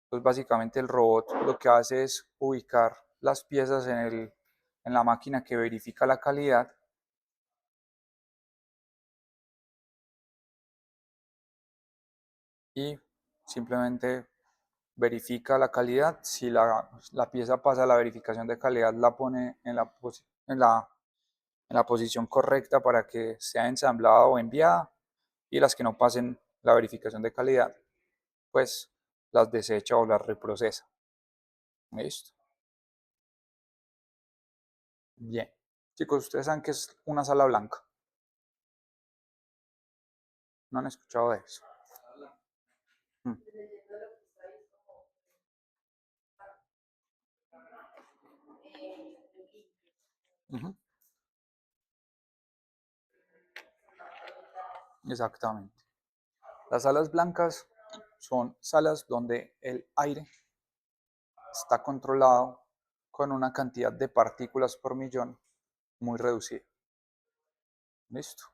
Entonces, básicamente el robot lo que hace es ubicar las piezas en la máquina que verifica la calidad y simplemente verifica la calidad. Si la pieza pasa la verificación de calidad, la pone en la posición correcta para que sea ensamblada o enviada, y las que no pasen la verificación de calidad, pues las desecha o las reprocesa. ¿Listo? Bien. Chicos, ustedes saben que es una sala blanca. ¿No han escuchado de eso? Mm. Ujú. Exactamente. Las salas blancas son salas donde el aire está controlado con una cantidad de partículas por millón muy reducida. ¿Listo?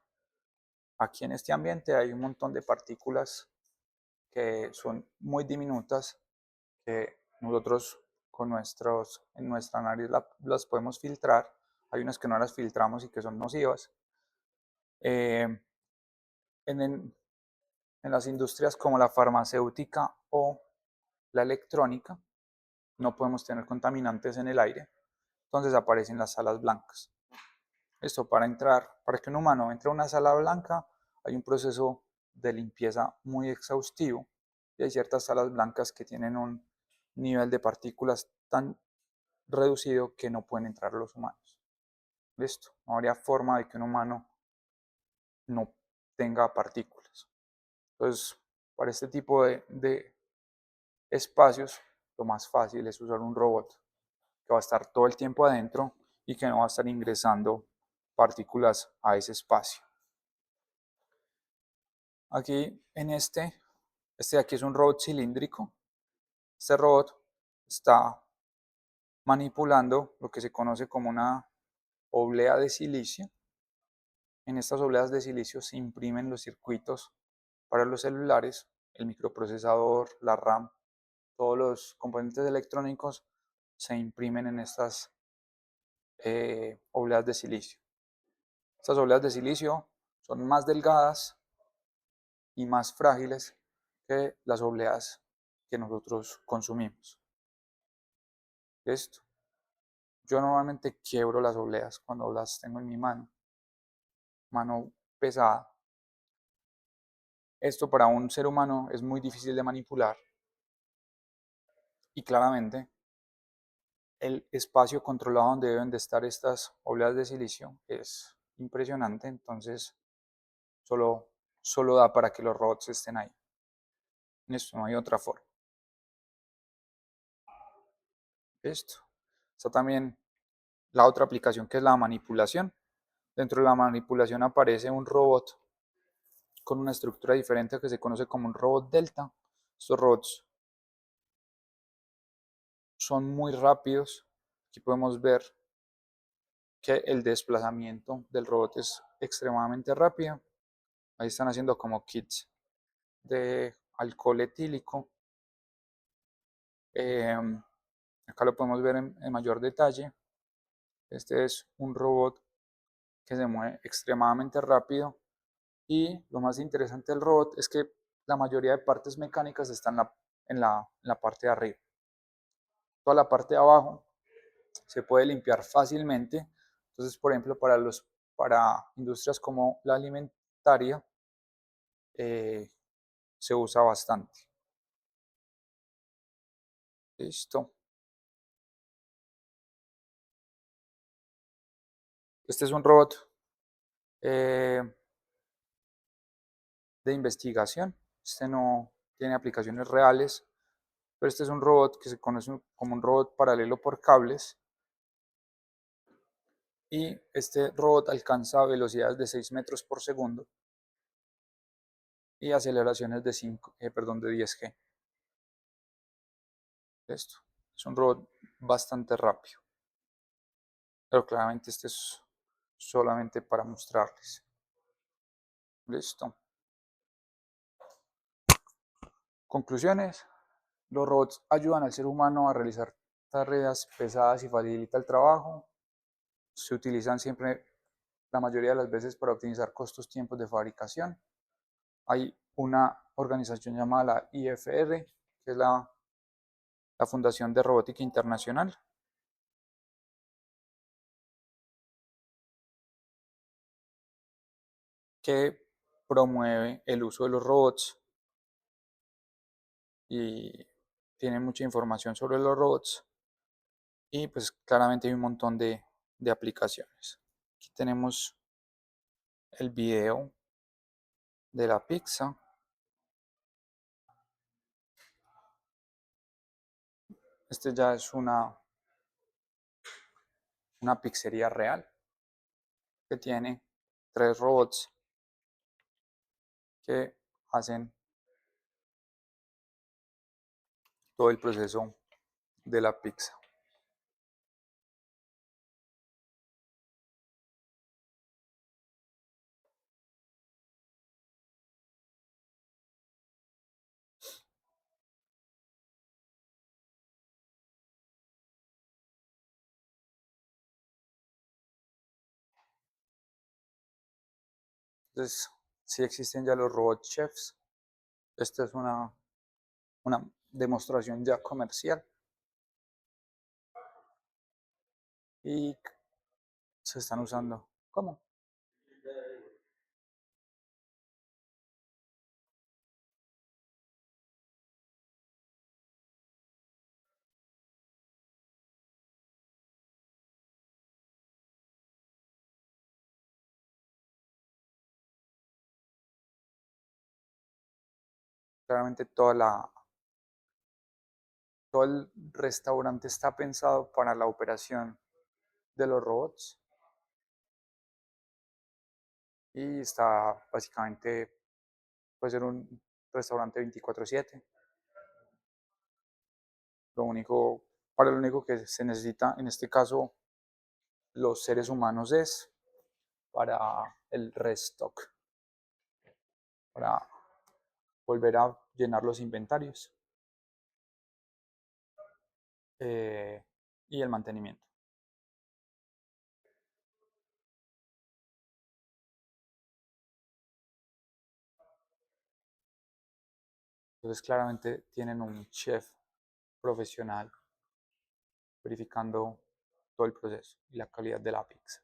Aquí en este ambiente hay un montón de partículas que son muy diminutas, que nosotros en nuestra nariz las podemos filtrar. Hay unas que no las filtramos y que son nocivas. Eh, en, en, en las industrias como la farmacéutica o la electrónica, no podemos tener contaminantes en el aire, entonces aparecen las salas blancas. Esto para que un humano entre a una sala blanca, hay un proceso de limpieza muy exhaustivo y hay ciertas salas blancas que tienen un nivel de partículas tan reducido que no pueden entrar los humanos. Listo, no habría forma de que un humano no tenga partículas. Entonces, para este tipo de espacios, lo más fácil es usar un robot que va a estar todo el tiempo adentro y que no va a estar ingresando partículas a ese espacio. Aquí en este de aquí es un robot cilíndrico. Este robot está manipulando lo que se conoce como una oblea de silicio. En estas obleas de silicio se imprimen los circuitos para los celulares, el microprocesador, la RAM, todos los componentes electrónicos se imprimen en estas obleas de silicio. Estas obleas de silicio son más delgadas y más frágiles que las obleas que nosotros consumimos. Esto. Yo normalmente quiebro las obleas cuando las tengo en mi mano pesada. Esto para un ser humano es muy difícil de manipular y claramente el espacio controlado donde deben de estar estas obleas de silicio es impresionante, entonces solo, solo da para que los robots estén ahí. Esto no hay otra forma. Esto. Está también la otra aplicación que es la manipulación. Dentro de la manipulación aparece un robot con una estructura diferente que se conoce como un robot delta. Estos robots son muy rápidos. Aquí podemos ver que el desplazamiento del robot es extremadamente rápido. Ahí están haciendo como kits de alcohol etílico. Acá lo podemos ver en mayor detalle. Este es un robot que se mueve extremadamente rápido y lo más interesante del robot es que la mayoría de partes mecánicas están en la parte de arriba. Toda la parte de abajo se puede limpiar fácilmente. Entonces, por ejemplo, para industrias como la alimentaria, se usa bastante. Listo. Este es un robot eh, de investigación. Este no tiene aplicaciones reales, pero este es un robot que se conoce como un robot paralelo por cables. Y este robot alcanza velocidades de 6 metros por segundo y aceleraciones de 10G. Esto es un robot bastante rápido, pero claramente este es solamente para mostrarles. Listo. Conclusiones. Los robots ayudan al ser humano a realizar tareas pesadas y facilita el trabajo. Se utilizan siempre, la mayoría de las veces, para optimizar costos, tiempos de fabricación. Hay una organización llamada la IFR, que es la Fundación de Robótica Internacional, que promueve el uso de los robots y tiene mucha información sobre los robots. Y pues claramente hay un montón de aplicaciones. Aquí tenemos el video de la pizza. Este ya es una pizzería real que tiene 3 robots que hacen todo el proceso de la pizza. Entonces, sí existen ya los robot chefs. Esta es una demostración ya comercial y se están usando. ¿Cómo? Claramente todo el restaurante está pensado para la operación de los robots y está básicamente, puede ser un restaurante 24/7. Para lo único que se necesita en este caso los seres humanos es para el restock, para volver a llenar los inventarios eh, y el mantenimiento. Entonces claramente tienen un chef profesional verificando todo el proceso y la calidad de la pizza.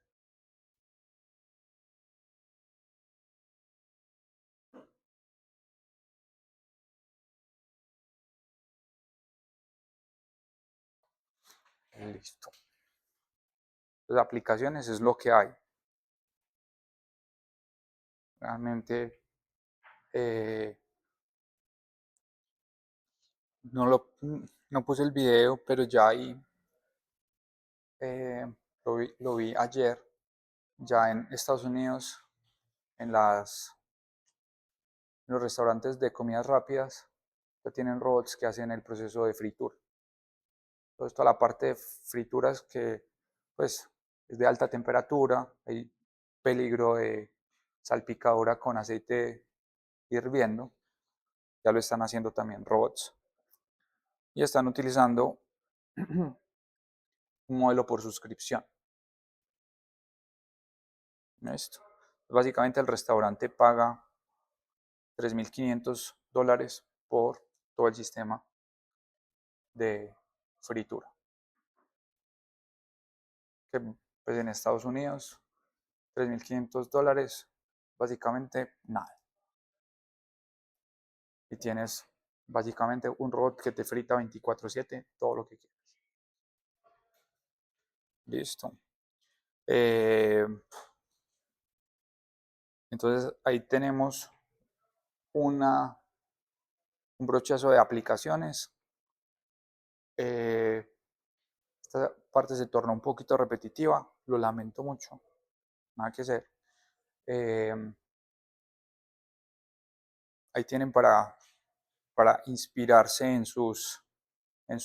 Listo. Las aplicaciones es lo que hay. Realmente no, no puse el video, pero ya ahí eh, lo vi ayer, ya en Estados Unidos, en los restaurantes de comidas rápidas, ya tienen robots que hacen el proceso de fritura. Entonces, toda la parte de frituras que pues es de alta temperatura, hay peligro de salpicadura con aceite hirviendo, ya lo están haciendo también robots. Y están utilizando un modelo por suscripción. Esto. Básicamente el restaurante paga $3.500 por todo el sistema de fritura. Que pues en Estados Unidos, $3.500, básicamente nada. Y tienes básicamente un robot que te frita 24/7 todo lo que quieras. Listo. Entonces ahí tenemos un brochazo de aplicaciones. Esta parte se torna un poquito repetitiva, lo lamento mucho, nada que hacer. Ahí tienen para inspirarse en su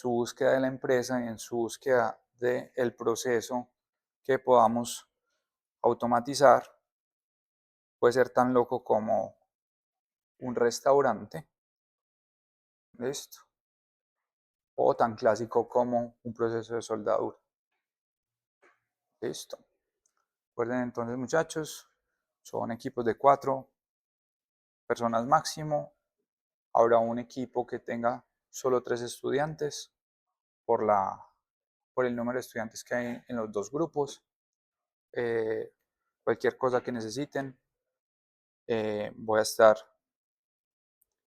búsqueda de la empresa, en su búsqueda del proceso que podamos automatizar. Puede ser tan loco como un restaurante, ¿listo? O tan clásico como un proceso de soldadura, ¿listo? Recuerden entonces, muchachos, son equipos de 4 personas máximo. Habrá un equipo que tenga solo 3 estudiantes por el número de estudiantes que hay en los dos grupos. Cualquier cosa que necesiten, voy a estar